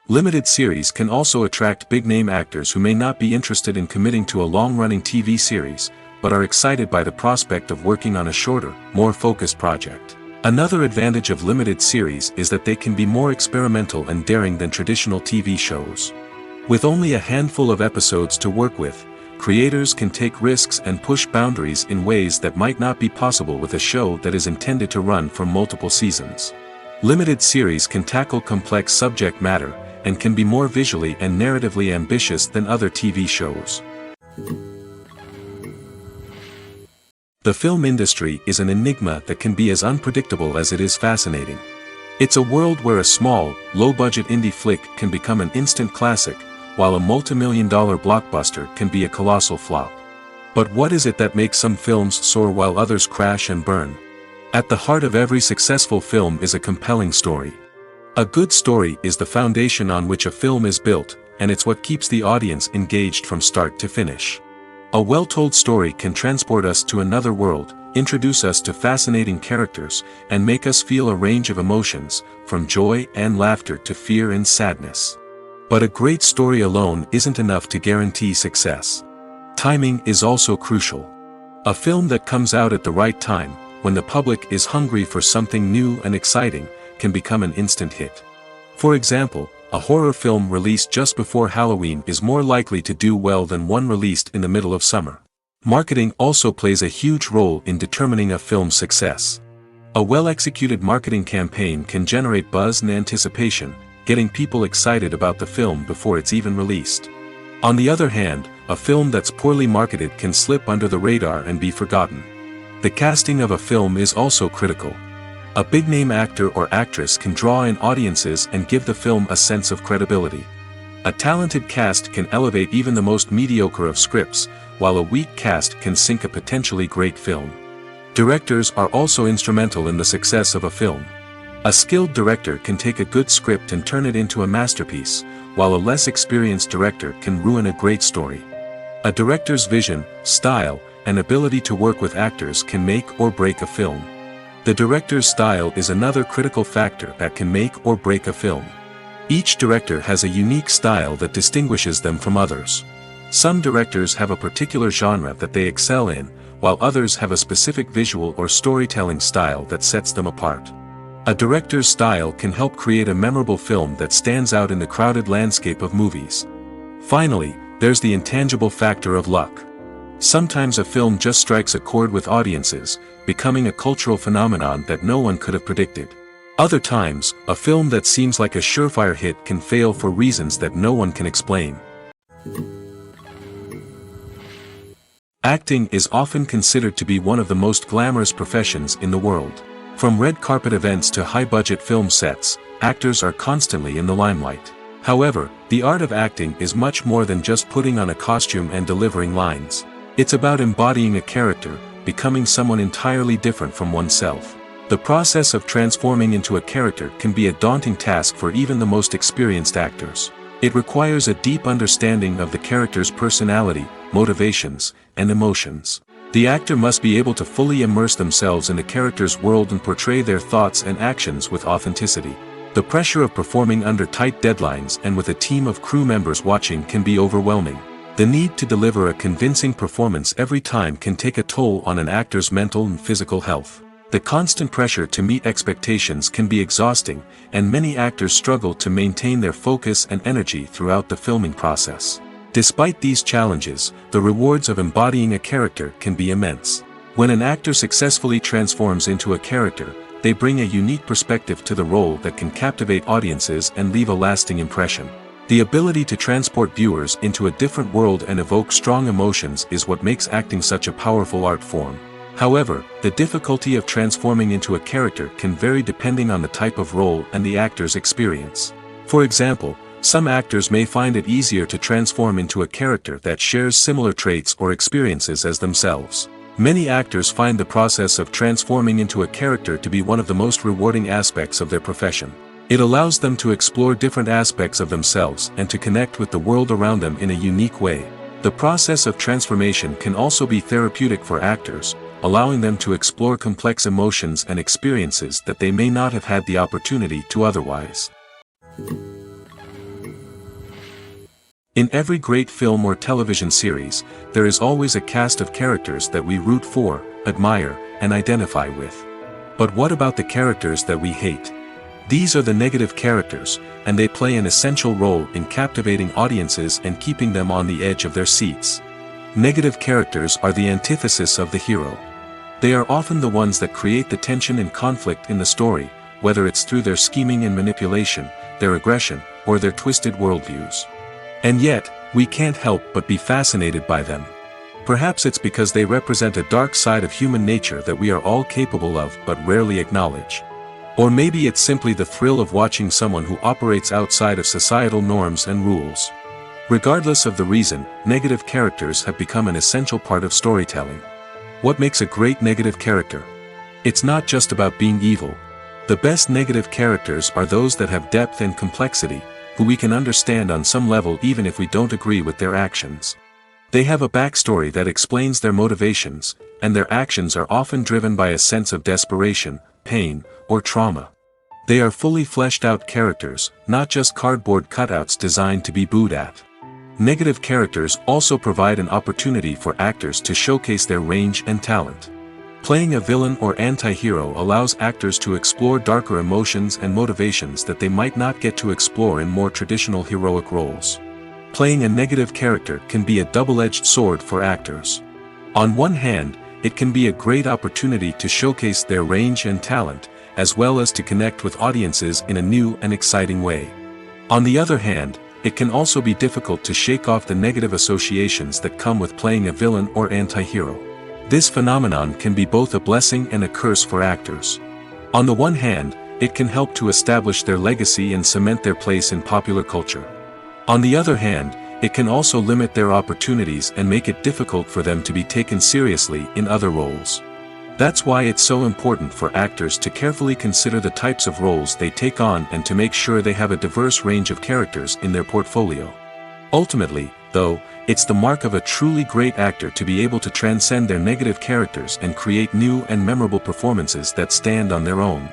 Limited series can also attract big-name actors who may not be interested in committing to a long-running TV series, but are excited by the prospect of working on a shorter, more focused project. Another advantage of limited series is that they can be more experimental and daring than traditional TV shows. With only a handful of episodes to work with, creators can take risks and push boundaries in ways that might not be possible with a show that is intended to run for multiple seasons. Limited series can tackle complex subject matter, and can be more visually and narratively ambitious than other TV shows. The film industry is an enigma that can be as unpredictable as it is fascinating. It's a world where a small, low-budget indie flick can become an instant classic, while a multi-million-dollar blockbuster can be a colossal flop. But what is it that makes some films soar while others crash and burn? At the heart of every successful film is a compelling story. A good story is the foundation on which a film is built, and it's what keeps the audience engaged from start to finish. A well-told story can transport us to another world, introduce us to fascinating characters, and make us feel a range of emotions, from joy and laughter to fear and sadness. But a great story alone isn't enough to guarantee success. Timing is also crucial. A film that comes out at the right time, when the public is hungry for something new and exciting, can become an instant hit. For example, a horror film released just before Halloween is more likely to do well than one released in the middle of summer. Marketing also plays a huge role in determining a film's success. A well-executed marketing campaign can generate buzz and anticipation, getting people excited about the film before it's even released. On the other hand, a film that's poorly marketed can slip under the radar and be forgotten. The casting of a film is also critical. A big-name actor or actress can draw in audiences and give the film a sense of credibility. A talented cast can elevate even the most mediocre of scripts, while a weak cast can sink a potentially great film. Directors are also instrumental in the success of a film. A skilled director can take a good script and turn it into a masterpiece, while a less experienced director can ruin a great story. A director's vision, style, and ability to work with actors can make or break a film. The director's style is another critical factor that can make or break a film. Each director has a unique style that distinguishes them from others. Some directors have a particular genre that they excel in, while others have a specific visual or storytelling style that sets them apart. A director's style can help create a memorable film that stands out in the crowded landscape of movies. Finally, there's the intangible factor of luck. Sometimes a film just strikes a chord with audiences, becoming a cultural phenomenon that no one could have predicted. Other times, a film that seems like a surefire hit can fail for reasons that no one can explain. Acting is often considered to be one of the most glamorous professions in the world. From red carpet events to high-budget film sets, actors are constantly in the limelight. However, the art of acting is much more than just putting on a costume and delivering lines. It's about embodying a character, becoming someone entirely different from oneself. The process of transforming into a character can be a daunting task for even the most experienced actors. It requires a deep understanding of the character's personality, motivations, and emotions. The actor must be able to fully immerse themselves in the character's world and portray their thoughts and actions with authenticity. The pressure of performing under tight deadlines and with a team of crew members watching can be overwhelming. The need to deliver a convincing performance every time can take a toll on an actor's mental and physical health. The constant pressure to meet expectations can be exhausting, and many actors struggle to maintain their focus and energy throughout the filming process. Despite these challenges, the rewards of embodying a character can be immense. When an actor successfully transforms into a character, they bring a unique perspective to the role that can captivate audiences and leave a lasting impression. The ability to transport viewers into a different world and evoke strong emotions is what makes acting such a powerful art form. However, the difficulty of transforming into a character can vary depending on the type of role and the actor's experience. For example, some actors may find it easier to transform into a character that shares similar traits or experiences as themselves. Many actors find the process of transforming into a character to be one of the most rewarding aspects of their profession. It allows them to explore different aspects of themselves and to connect with the world around them in a unique way. The process of transformation can also be therapeutic for actors, allowing them to explore complex emotions and experiences that they may not have had the opportunity to otherwise. In every great film or television series, there is always a cast of characters that we root for, admire, and identify with. But what about the characters that we hate? These are the negative characters, and they play an essential role in captivating audiences and keeping them on the edge of their seats. Negative characters are the antithesis of the hero. They are often the ones that create the tension and conflict in the story, whether it's through their scheming and manipulation, their aggression, or their twisted worldviews. And yet, we can't help but be fascinated by them. Perhaps it's because they represent a dark side of human nature that we are all capable of but rarely acknowledge. Or maybe it's simply the thrill of watching someone who operates outside of societal norms and rules. Regardless of the reason, negative characters have become an essential part of storytelling. What makes a great negative character? It's not just about being evil. The best negative characters are those that have depth and complexity, who we can understand on some level even if we don't agree with their actions. They have a backstory that explains their motivations, and their actions are often driven by a sense of desperation, pain, or trauma. They are fully fleshed out characters, not just cardboard cutouts designed to be booed at. Negative characters also provide an opportunity for actors to showcase their range and talent. Playing a villain or anti-hero allows actors to explore darker emotions and motivations that they might not get to explore in more traditional heroic roles. Playing a negative character can be a double-edged sword for actors. On one hand, it can be a great opportunity to showcase their range and talent, as well as to connect with audiences in a new and exciting way. On the other hand, it can also be difficult to shake off the negative associations that come with playing a villain or anti-hero. This phenomenon can be both a blessing and a curse for actors. On the one hand, it can help to establish their legacy and cement their place in popular culture. On the other hand, it can also limit their opportunities and make it difficult for them to be taken seriously in other roles. That's why it's so important for actors to carefully consider the types of roles they take on and to make sure they have a diverse range of characters in their portfolio. Ultimately, though, it's the mark of a truly great actor to be able to transcend their negative characters and create new and memorable performances that stand on their own.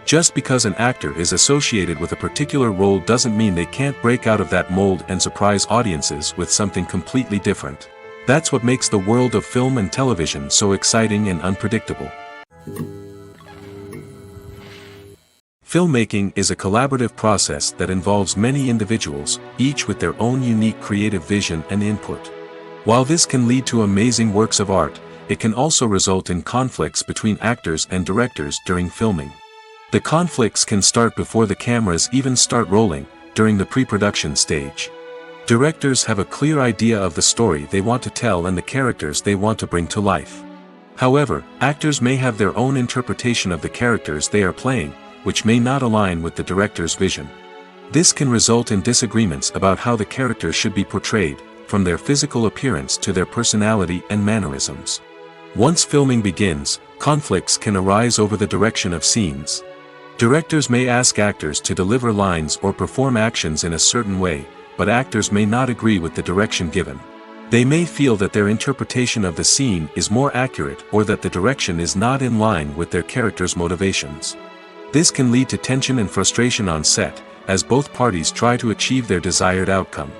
Just because an actor is associated with a particular role doesn't mean they can't break out of that mold and surprise audiences with something completely different. That's what makes the world of film and television so exciting and unpredictable. Filmmaking is a collaborative process that involves many individuals, each with their own unique creative vision and input. While this can lead to amazing works of art, it can also result in conflicts between actors and directors during filming. The conflicts can start before the cameras even start rolling, during the pre-production stage. Directors have a clear idea of the story they want to tell and the characters they want to bring to life. However, actors may have their own interpretation of the characters they are playing, which may not align with the director's vision. This can result in disagreements about how the characters should be portrayed, from their physical appearance to their personality and mannerisms. Once filming begins, conflicts can arise over the direction of scenes. Directors may ask actors to deliver lines or perform actions in a certain way, but actors may not agree with the direction given. They may feel that their interpretation of the scene is more accurate or that the direction is not in line with their character's motivations. This can lead to tension and frustration on set, as both parties try to achieve their desired outcome.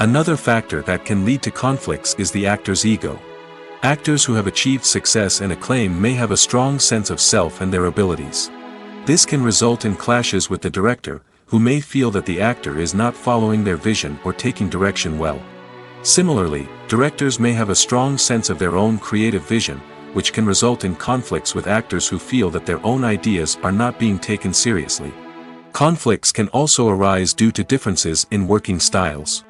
Another factor that can lead to conflicts is the actor's ego. Actors who have achieved success and acclaim may have a strong sense of self and their abilities. This can result in clashes with the director, who may feel that the actor is not following their vision or taking direction well. Similarly, directors may have a strong sense of their own creative vision, which can result in conflicts with actors who feel that their own ideas are not being taken seriously. Conflicts can also arise due to differences in working styles.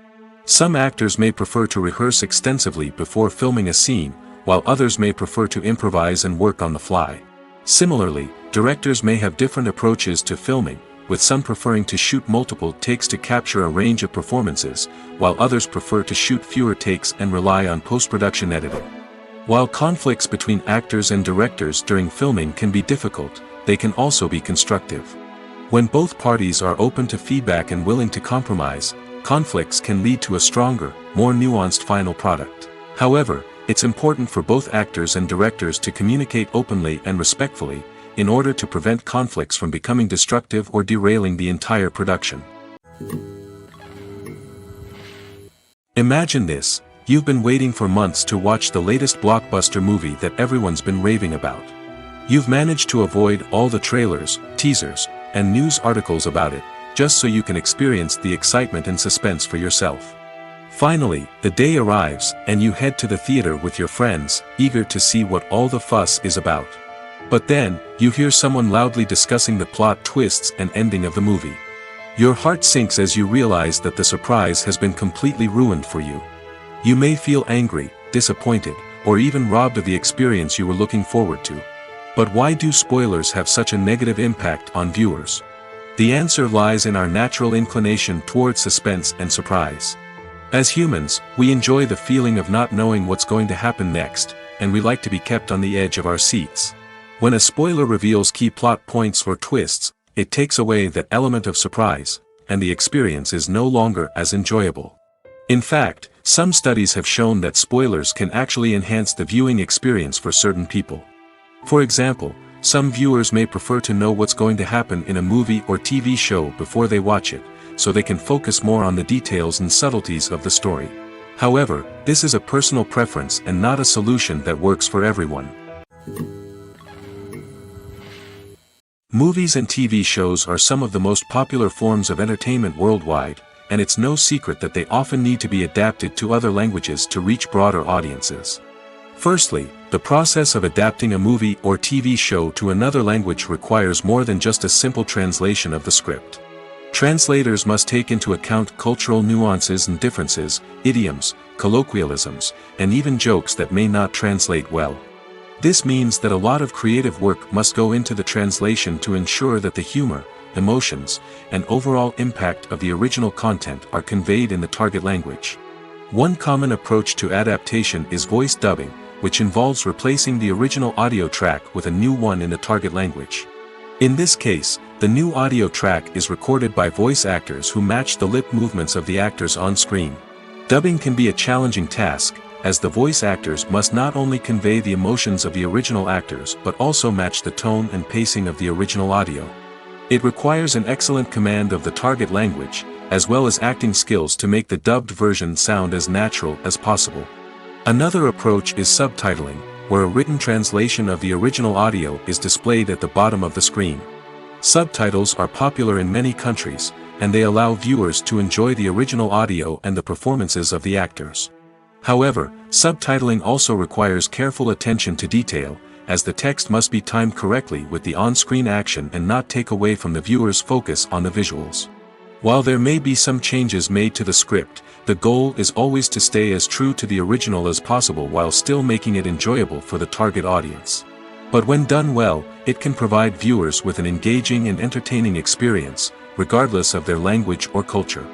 Some actors may prefer to rehearse extensively before filming a scene, while others may prefer to improvise and work on the fly. Similarly, directors may have different approaches to filming, with some preferring to shoot multiple takes to capture a range of performances, while others prefer to shoot fewer takes and rely on post-production editing. While conflicts between actors and directors during filming can be difficult, they can also be constructive. When both parties are open to feedback and willing to compromise, conflicts can lead to a stronger, more nuanced final product. However, it's important for both actors and directors to communicate openly and respectfully, in order to prevent conflicts from becoming destructive or derailing the entire production. Imagine this. You've been waiting for months to watch the latest blockbuster movie that everyone's been raving about. You've managed to avoid all the trailers, teasers, and news articles about it, just so you can experience the excitement and suspense for yourself. Finally, the day arrives, and you head to the theater with your friends, eager to see what all the fuss is about. But then, you hear someone loudly discussing the plot twists and ending of the movie. Your heart sinks as you realize that the surprise has been completely ruined for you. You may feel angry, disappointed, or even robbed of the experience you were looking forward to. But why do spoilers have such a negative impact on viewers? The answer lies in our natural inclination towards suspense and surprise. As humans, we enjoy the feeling of not knowing what's going to happen next, and we like to be kept on the edge of our seats. When a spoiler reveals key plot points or twists, it takes away that element of surprise, and the experience is no longer as enjoyable. In fact, some studies have shown that spoilers can actually enhance the viewing experience for certain people. For example, some viewers may prefer to know what's going to happen in a movie or TV show before they watch it, so they can focus more on the details and subtleties of the story. However, this is a personal preference and not a solution that works for everyone. Movies and TV shows are some of the most popular forms of entertainment worldwide, and it's no secret that they often need to be adapted to other languages to reach broader audiences. Firstly, the process of adapting a movie or TV show to another language requires more than just a simple translation of the script. Translators must take into account cultural nuances and differences, idioms, colloquialisms, and even jokes that may not translate well. This means that a lot of creative work must go into the translation to ensure that the humor, emotions, and overall impact of the original content are conveyed in the target language. One common approach to adaptation is voice dubbing, which involves replacing the original audio track with a new one in the target language. In this case, the new audio track is recorded by voice actors who match the lip movements of the actors on screen. Dubbing can be a challenging task, as the voice actors must not only convey the emotions of the original actors but also match the tone and pacing of the original audio. It requires an excellent command of the target language, as well as acting skills to make the dubbed version sound as natural as possible. Another approach is subtitling, where a written translation of the original audio is displayed at the bottom of the screen. Subtitles are popular in many countries, and they allow viewers to enjoy the original audio and the performances of the actors. However, subtitling also requires careful attention to detail, as the text must be timed correctly with the on-screen action and not take away from the viewer's focus on the visuals. While there may be some changes made to the script, the goal is always to stay as true to the original as possible while still making it enjoyable for the target audience. But when done well, it can provide viewers with an engaging and entertaining experience, regardless of their language or culture.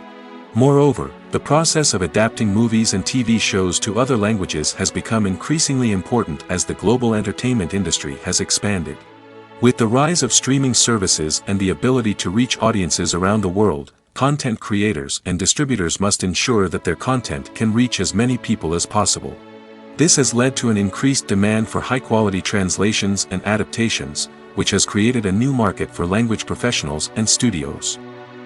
Moreover, the process of adapting movies and TV shows to other languages has become increasingly important as the global entertainment industry has expanded. With the rise of streaming services and the ability to reach audiences around the world, content creators and distributors must ensure that their content can reach as many people as possible. This has led to an increased demand for high-quality translations and adaptations, which has created a new market for language professionals and studios.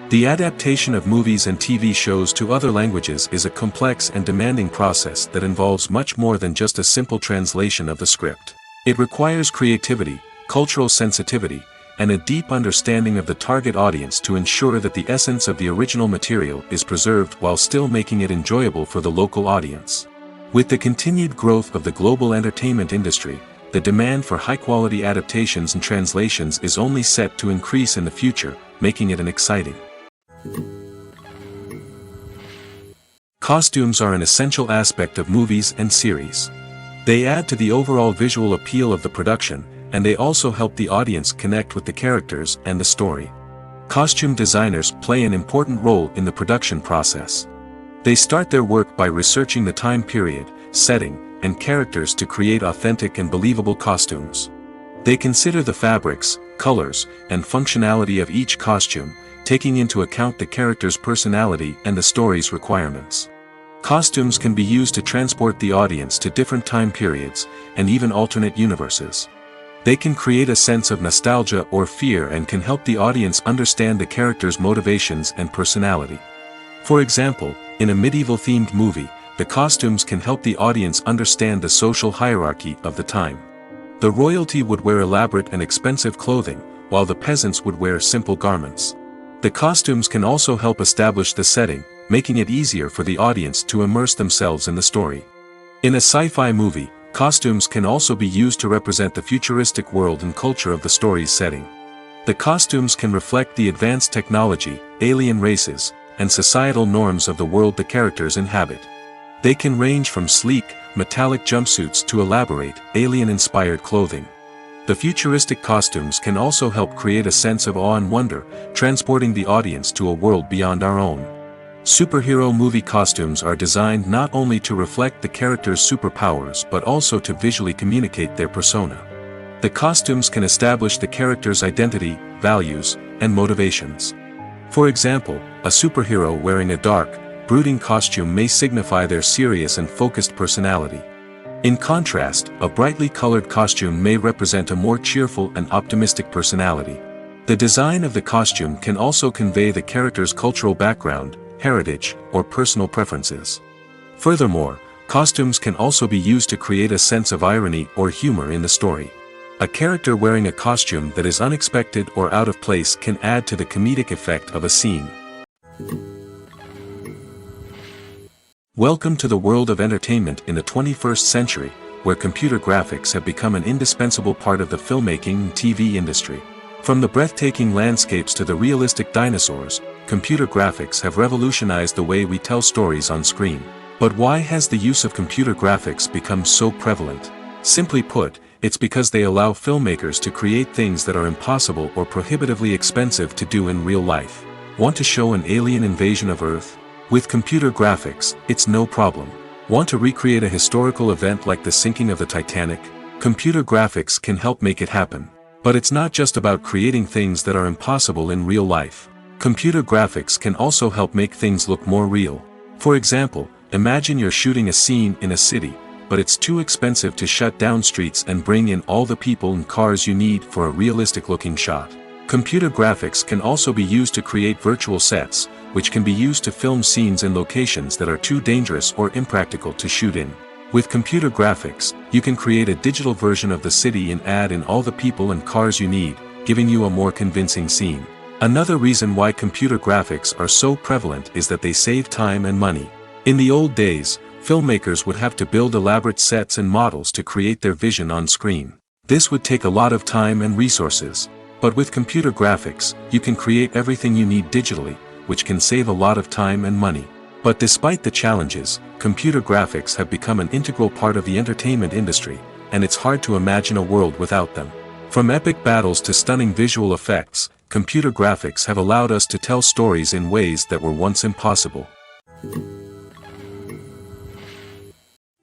The adaptation of movies and TV shows to other languages is a complex and demanding process that involves much more than just a simple translation of the script. It requires creativity, cultural sensitivity, and a deep understanding of the target audience to ensure that the essence of the original material is preserved while still making it enjoyable for the local audience. With the continued growth of the global entertainment industry, the demand for high-quality adaptations and translations is only set to increase in the future, making it an exciting. Costumes are an essential aspect of movies and series. They add to the overall visual appeal of the production, and they also help the audience connect with the characters and the story. Costume designers play an important role in the production process. They start their work by researching the time period, setting, and characters to create authentic and believable costumes. They consider the fabrics, colors, and functionality of each costume, taking into account the character's personality and the story's requirements. Costumes can be used to transport the audience to different time periods, and even alternate universes. They can create a sense of nostalgia or fear and can help the audience understand the character's motivations and personality. For example, in a medieval-themed movie, the costumes can help the audience understand the social hierarchy of the time. The royalty would wear elaborate and expensive clothing, while the peasants would wear simple garments. The costumes can also help establish the setting, making it easier for the audience to immerse themselves in the story. In a sci-fi movie, costumes can also be used to represent the futuristic world and culture of the story's setting. The costumes can reflect the advanced technology, alien races, and societal norms of the world the characters inhabit. They can range from sleek, metallic jumpsuits to elaborate, alien-inspired clothing. The futuristic costumes can also help create a sense of awe and wonder, transporting the audience to a world beyond our own. Superhero movie costumes are designed not only to reflect the character's superpowers but also to visually communicate their persona. The costumes can establish the character's identity, values, and motivations. For example, a superhero wearing a dark, brooding costume may signify their serious and focused personality. In contrast, a brightly colored costume may represent a more cheerful and optimistic personality. The design of the costume can also convey the character's cultural background, heritage, or personal preferences. Furthermore, costumes can also be used to create a sense of irony or humor in the story. A character wearing a costume that is unexpected or out of place can add to the comedic effect of a scene. Welcome to the world of entertainment in the 21st century, where computer graphics have become an indispensable part of the filmmaking and TV industry. From the breathtaking landscapes to the realistic dinosaurs, computer graphics have revolutionized the way we tell stories on screen. But why has the use of computer graphics become so prevalent? Simply put, it's because they allow filmmakers to create things that are impossible or prohibitively expensive to do in real life. Want to show an alien invasion of Earth? With computer graphics, it's no problem. Want to recreate a historical event like the sinking of the Titanic? Computer graphics can help make it happen. But it's not just about creating things that are impossible in real life. Computer graphics can also help make things look more real. For example, imagine you're shooting a scene in a city, but it's too expensive to shut down streets and bring in all the people and cars you need for a realistic-looking shot. Computer graphics can also be used to create virtual sets, which can be used to film scenes in locations that are too dangerous or impractical to shoot in. With computer graphics, you can create a digital version of the city and add in all the people and cars you need, giving you a more convincing scene. Another reason why computer graphics are so prevalent is that they save time and money. In the old days, filmmakers would have to build elaborate sets and models to create their vision on screen. This would take a lot of time and resources. But with computer graphics, you can create everything you need digitally, which can save a lot of time and money. But despite the challenges, computer graphics have become an integral part of the entertainment industry, and it's hard to imagine a world without them. From epic battles to stunning visual effects, computer graphics have allowed us to tell stories in ways that were once impossible.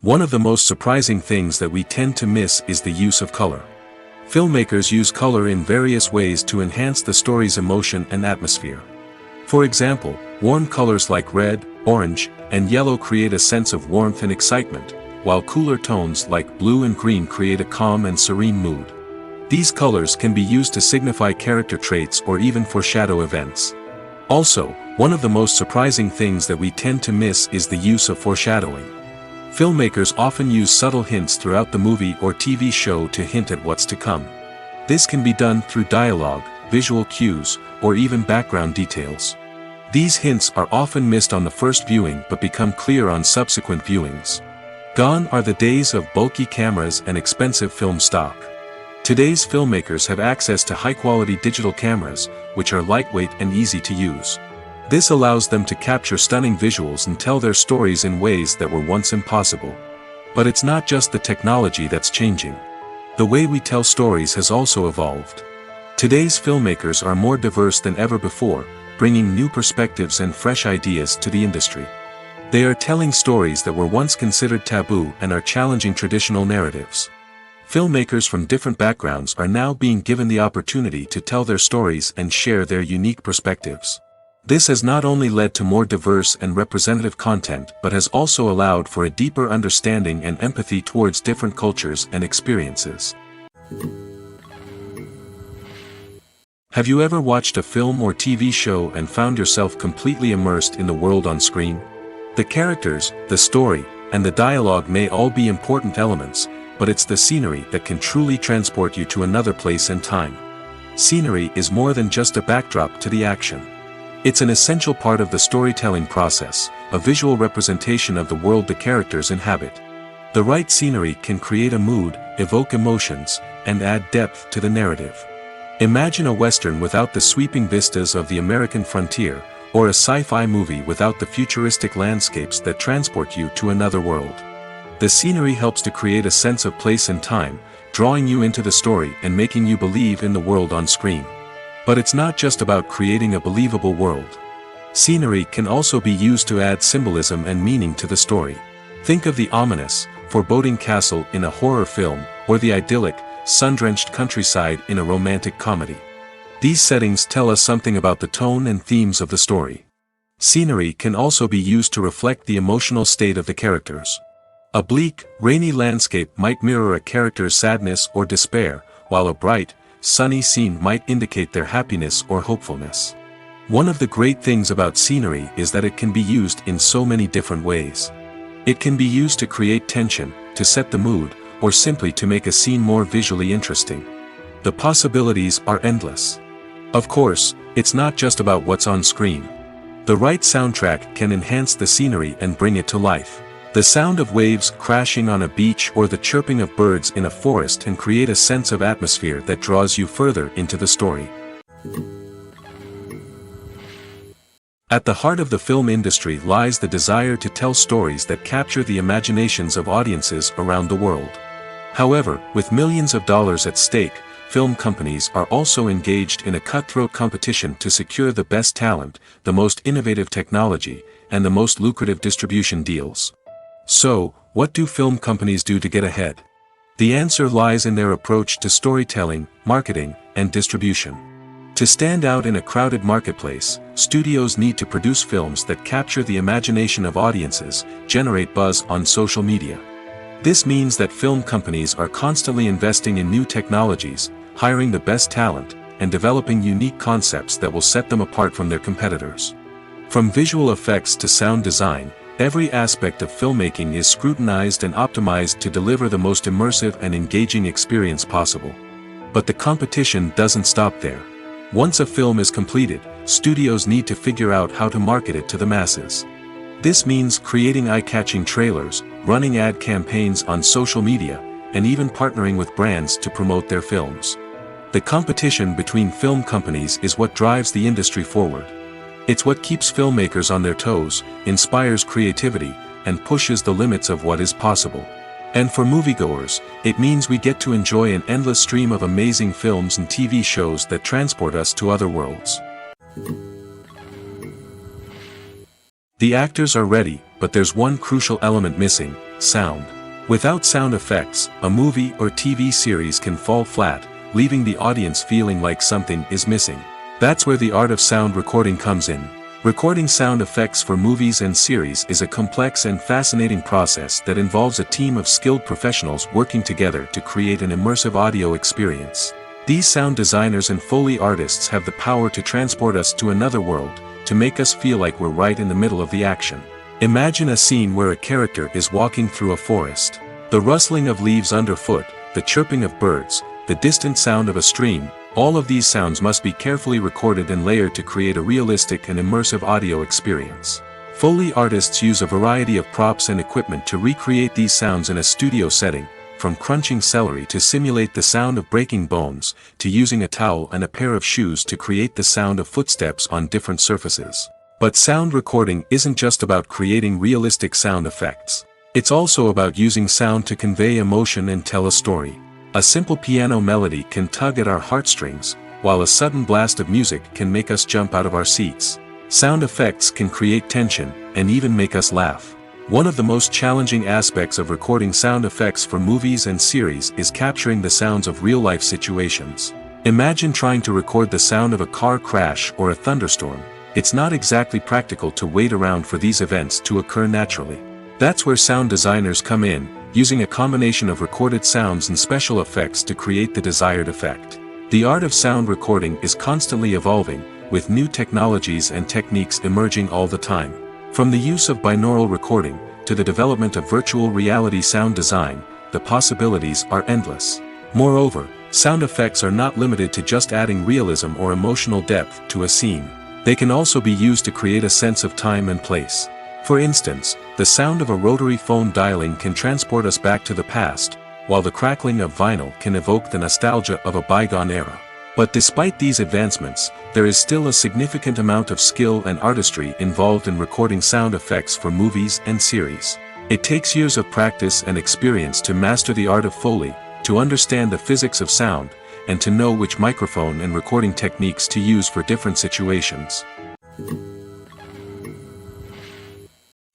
One of the most surprising things that we tend to miss is the use of color. Filmmakers use color in various ways to enhance the story's emotion and atmosphere. For example, warm colors like red, orange, and yellow create a sense of warmth and excitement, while cooler tones like blue and green create a calm and serene mood. These colors can be used to signify character traits or even foreshadow events. Also, one of the most surprising things that we tend to miss is the use of foreshadowing. Filmmakers often use subtle hints throughout the movie or TV show to hint at what's to come. This can be done through dialogue, visual cues, or even background details. These hints are often missed on the first viewing but become clear on subsequent viewings. Gone are the days of bulky cameras and expensive film stock. Today's filmmakers have access to high-quality digital cameras, which are lightweight and easy to use. This allows them to capture stunning visuals and tell their stories in ways that were once impossible. But it's not just the technology that's changing. The way we tell stories has also evolved. Today's filmmakers are more diverse than ever before, bringing new perspectives and fresh ideas to the industry. They are telling stories that were once considered taboo and are challenging traditional narratives. Filmmakers from different backgrounds are now being given the opportunity to tell their stories and share their unique perspectives. This has not only led to more diverse and representative content but has also allowed for a deeper understanding and empathy towards different cultures and experiences. Have you ever watched a film or TV show and found yourself completely immersed in the world on screen? The characters, the story, and the dialogue may all be important elements, but it's the scenery that can truly transport you to another place and time. Scenery is more than just a backdrop to the action. It's an essential part of the storytelling process, a visual representation of the world the characters inhabit. The right scenery can create a mood, evoke emotions, and add depth to the narrative. Imagine a Western without the sweeping vistas of the American frontier, or a sci-fi movie without the futuristic landscapes that transport you to another world. The scenery helps to create a sense of place and time, drawing you into the story and making you believe in the world on screen. But it's not just about creating a believable world. Scenery can also be used to add symbolism and meaning to the story. Think of the ominous, foreboding castle in a horror film, or the idyllic, sun-drenched countryside in a romantic comedy. These settings tell us something about the tone and themes of the story. Scenery can also be used to reflect the emotional state of the characters. A bleak, rainy landscape might mirror a character's sadness or despair, while a bright, sunny scene might indicate their happiness or hopefulness. One of the great things about scenery is that it can be used in so many different ways. It can be used to create tension, to set the mood, or simply to make a scene more visually interesting. The possibilities are endless. Of course, it's not just about what's on screen. The right soundtrack can enhance the scenery and bring it to life. The sound of waves crashing on a beach or the chirping of birds in a forest can create a sense of atmosphere that draws you further into the story. At the heart of the film industry lies the desire to tell stories that capture the imaginations of audiences around the world. However, with millions of dollars at stake, film companies are also engaged in a cutthroat competition to secure the best talent, the most innovative technology, and the most lucrative distribution deals. So, what do film companies do to get ahead? The answer lies in their approach to storytelling, marketing, and distribution. To stand out in a crowded marketplace, studios need to produce films that capture the imagination of audiences, generate buzz on social media. This means that film companies are constantly investing in new technologies, hiring the best talent, and developing unique concepts that will set them apart from their competitors. From visual effects to sound design, Every aspect of filmmaking is scrutinized and optimized to deliver the most immersive and engaging experience possible. But the competition doesn't stop there. Once a film is completed, studios need to figure out how to market it to the masses. This means creating eye-catching trailers, running ad campaigns on social media, and even partnering with brands to promote their films. The competition between film companies is what drives the industry forward. It's what keeps filmmakers on their toes, inspires creativity, and pushes the limits of what is possible. And for moviegoers, it means we get to enjoy an endless stream of amazing films and TV shows that transport us to other worlds. The actors are ready, but there's one crucial element missing: sound. Without sound effects, a movie or TV series can fall flat, leaving the audience feeling like something is missing. That's where the art of sound recording comes in. Recording sound effects for movies and series is a complex and fascinating process that involves a team of skilled professionals working together to create an immersive audio experience. These sound designers and Foley artists have the power to transport us to another world, to make us feel like we're right in the middle of the action. Imagine a scene where a character is walking through a forest. The rustling of leaves underfoot, the chirping of birds, the distant sound of a stream, all of these sounds must be carefully recorded and layered to create a realistic and immersive audio experience. Foley artists use a variety of props and equipment to recreate these sounds in a studio setting, from crunching celery to simulate the sound of breaking bones, to using a towel and a pair of shoes to create the sound of footsteps on different surfaces. But sound recording isn't just about creating realistic sound effects. It's also about using sound to convey emotion and tell a story. A simple piano melody can tug at our heartstrings, while a sudden blast of music can make us jump out of our seats. Sound effects can create tension, and even make us laugh. One of the most challenging aspects of recording sound effects for movies and series is capturing the sounds of real-life situations. Imagine trying to record the sound of a car crash or a thunderstorm. It's not exactly practical to wait around for these events to occur naturally. That's where sound designers come in, using a combination of recorded sounds and special effects to create the desired effect. The art of sound recording is constantly evolving, with new technologies and techniques emerging all the time. From the use of binaural recording, to the development of virtual reality sound design, the possibilities are endless. Moreover, sound effects are not limited to just adding realism or emotional depth to a scene. They can also be used to create a sense of time and place. For instance, the sound of a rotary phone dialing can transport us back to the past, while the crackling of vinyl can evoke the nostalgia of a bygone era. But despite these advancements, there is still a significant amount of skill and artistry involved in recording sound effects for movies and series. It takes years of practice and experience to master the art of Foley, to understand the physics of sound, and to know which microphone and recording techniques to use for different situations.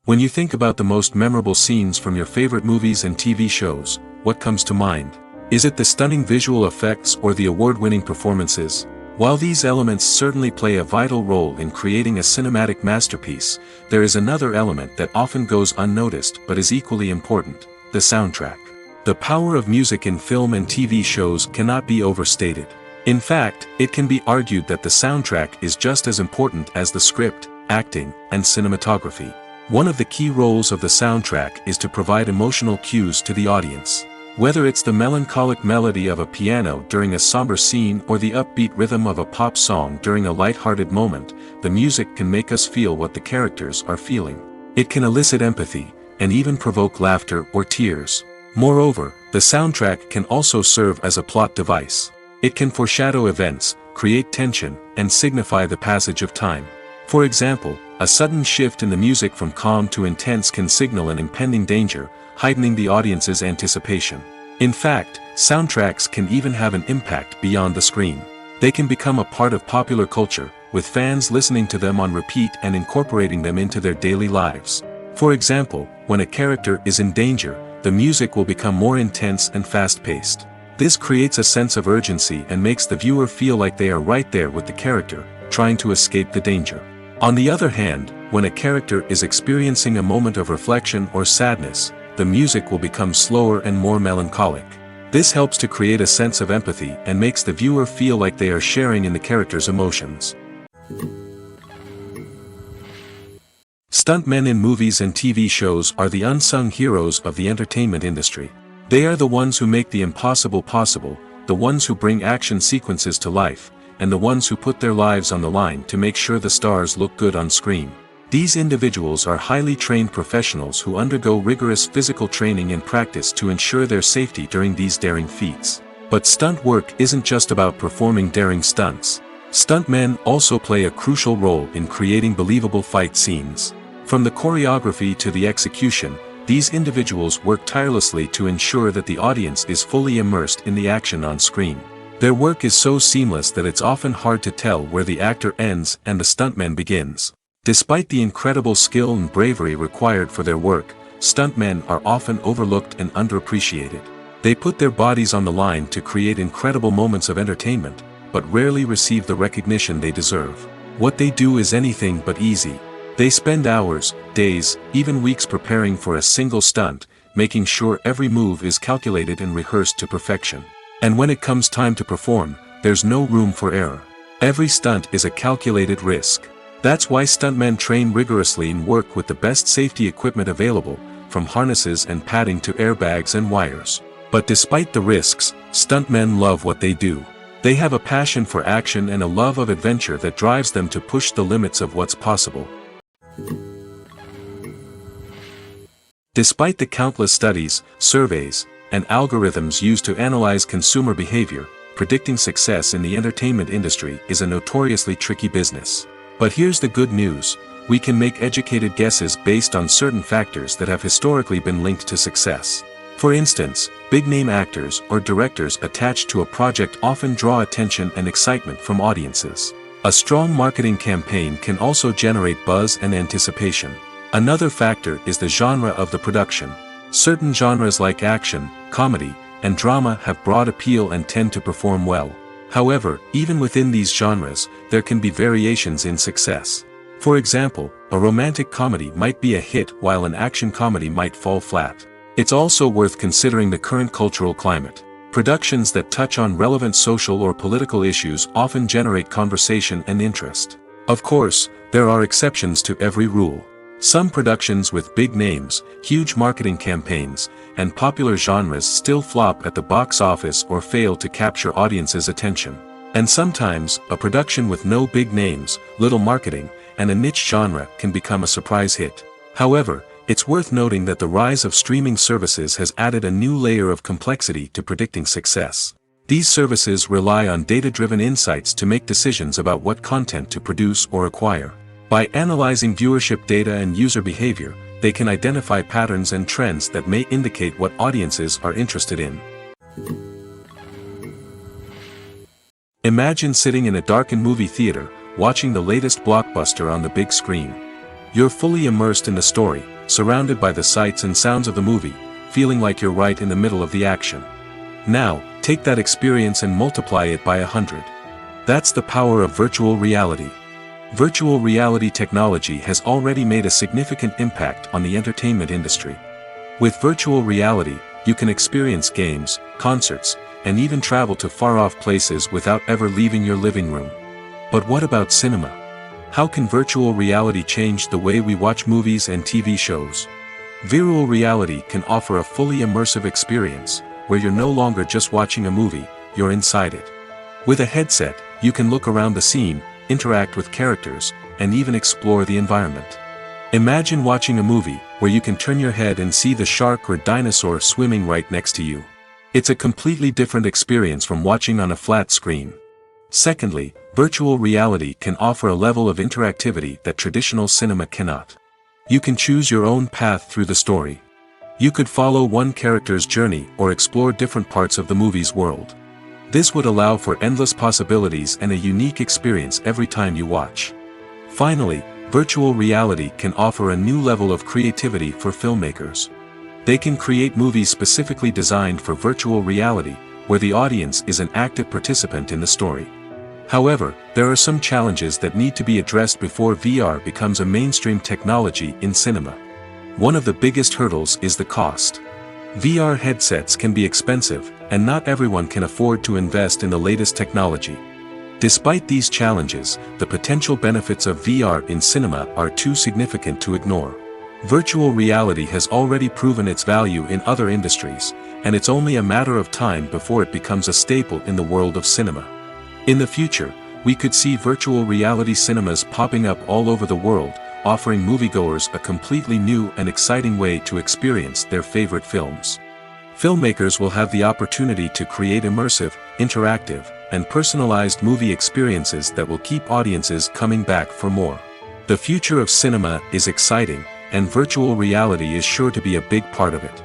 When you think about the most memorable scenes from your favorite movies and TV shows, what comes to mind? Is it the stunning visual effects or the award-winning performances? While these elements certainly play a vital role in creating a cinematic masterpiece, there is another element that often goes unnoticed but is equally important: the soundtrack. The power of music in film and TV shows cannot be overstated. In fact, it can be argued that the soundtrack is just as important as the script, acting, and cinematography. One of the key roles of the soundtrack is to provide emotional cues to the audience. Whether it's the melancholic melody of a piano during a somber scene or the upbeat rhythm of a pop song during a light-hearted moment, the music can make us feel what the characters are feeling. It can elicit empathy, and even provoke laughter or tears. Moreover, the soundtrack can also serve as a plot device. It can foreshadow events, create tension, and signify the passage of time. For example, a sudden shift in the music from calm to intense can signal an impending danger, heightening the audience's anticipation. In fact, soundtracks can even have an impact beyond the screen. They can become a part of popular culture, with fans listening to them on repeat and incorporating them into their daily lives. For example, when a character is in danger, the music will become more intense and fast-paced. This creates a sense of urgency and makes the viewer feel like they are right there with the character, trying to escape the danger. On the other hand, when a character is experiencing a moment of reflection or sadness, the music will become slower and more melancholic. This helps to create a sense of empathy and makes the viewer feel like they are sharing in the character's emotions. Stuntmen in movies and TV shows are the unsung heroes of the entertainment industry. They are the ones who make the impossible possible, the ones who bring action sequences to life, and the ones who put their lives on the line to make sure the stars look good on screen. These individuals are highly trained professionals who undergo rigorous physical training and practice to ensure their safety during these daring feats. But stunt work isn't just about performing daring stunts. Stuntmen also play a crucial role in creating believable fight scenes. From the choreography to the execution, these individuals work tirelessly to ensure that the audience is fully immersed in the action on screen. Their work is so seamless that it's often hard to tell where the actor ends and the stuntman begins. Despite the incredible skill and bravery required for their work, stuntmen are often overlooked and underappreciated. They put their bodies on the line to create incredible moments of entertainment, but rarely receive the recognition they deserve. What they do is anything but easy. They spend hours, days, even weeks preparing for a single stunt, making sure every move is calculated and rehearsed to perfection. And when it comes time to perform, there's no room for error. Every stunt is a calculated risk. That's why stuntmen train rigorously and work with the best safety equipment available, from harnesses and padding to airbags and wires. But despite the risks, stuntmen love what they do. They have a passion for action and a love of adventure that drives them to push the limits of what's possible. Despite the countless studies, surveys, and algorithms used to analyze consumer behavior, predicting success in the entertainment industry is a notoriously tricky business. But here's the good news: we can make educated guesses based on certain factors that have historically been linked to success. For instance, big-name actors or directors attached to a project often draw attention and excitement from audiences. A strong marketing campaign can also generate buzz and anticipation. Another factor is the genre of the production. Certain genres like action, comedy, and drama have broad appeal and tend to perform well. However, even within these genres, there can be variations in success. For example, a romantic comedy might be a hit while an action comedy might fall flat. It's also worth considering the current cultural climate. Productions that touch on relevant social or political issues often generate conversation and interest. Of course, there are exceptions to every rule. Some productions with big names, huge marketing campaigns, and popular genres still flop at the box office or fail to capture audiences' attention. And sometimes, a production with no big names, little marketing, and a niche genre can become a surprise hit. However, it's worth noting that the rise of streaming services has added a new layer of complexity to predicting success. These services rely on data-driven insights to make decisions about what content to produce or acquire. By analyzing viewership data and user behavior, they can identify patterns and trends that may indicate what audiences are interested in. Imagine sitting in a darkened movie theater, watching the latest blockbuster on the big screen. You're fully immersed in the story, surrounded by the sights and sounds of the movie, feeling like you're right in the middle of the action. Now, take that experience and multiply it by 100. That's the power of virtual reality. Virtual reality technology has already made a significant impact on the entertainment industry. With virtual reality, you can experience games, concerts, and even travel to far-off places without ever leaving your living room. But what about cinema? How can virtual reality change the way we watch movies and TV shows? Virtual reality can offer a fully immersive experience, where you're no longer just watching a movie, you're inside it. With a headset, you can look around the scene, interact with characters, and even explore the environment. Imagine watching a movie where you can turn your head and see the shark or dinosaur swimming right next to you. It's a completely different experience from watching on a flat screen. Secondly, virtual reality can offer a level of interactivity that traditional cinema cannot. You can choose your own path through the story. You could follow one character's journey or explore different parts of the movie's world. This would allow for endless possibilities and a unique experience every time you watch. Finally, virtual reality can offer a new level of creativity for filmmakers. They can create movies specifically designed for virtual reality, where the audience is an active participant in the story. However, there are some challenges that need to be addressed before VR becomes a mainstream technology in cinema. One of the biggest hurdles is the cost. VR headsets can be expensive, and not everyone can afford to invest in the latest technology. Despite these challenges, the potential benefits of VR in cinema are too significant to ignore. Virtual reality has already proven its value in other industries, and it's only a matter of time before it becomes a staple in the world of cinema. In the future, we could see virtual reality cinemas popping up all over the world, offering moviegoers a completely new and exciting way to experience their favorite films. Filmmakers will have the opportunity to create immersive, interactive, and personalized movie experiences that will keep audiences coming back for more. The future of cinema is exciting, and virtual reality is sure to be a big part of it.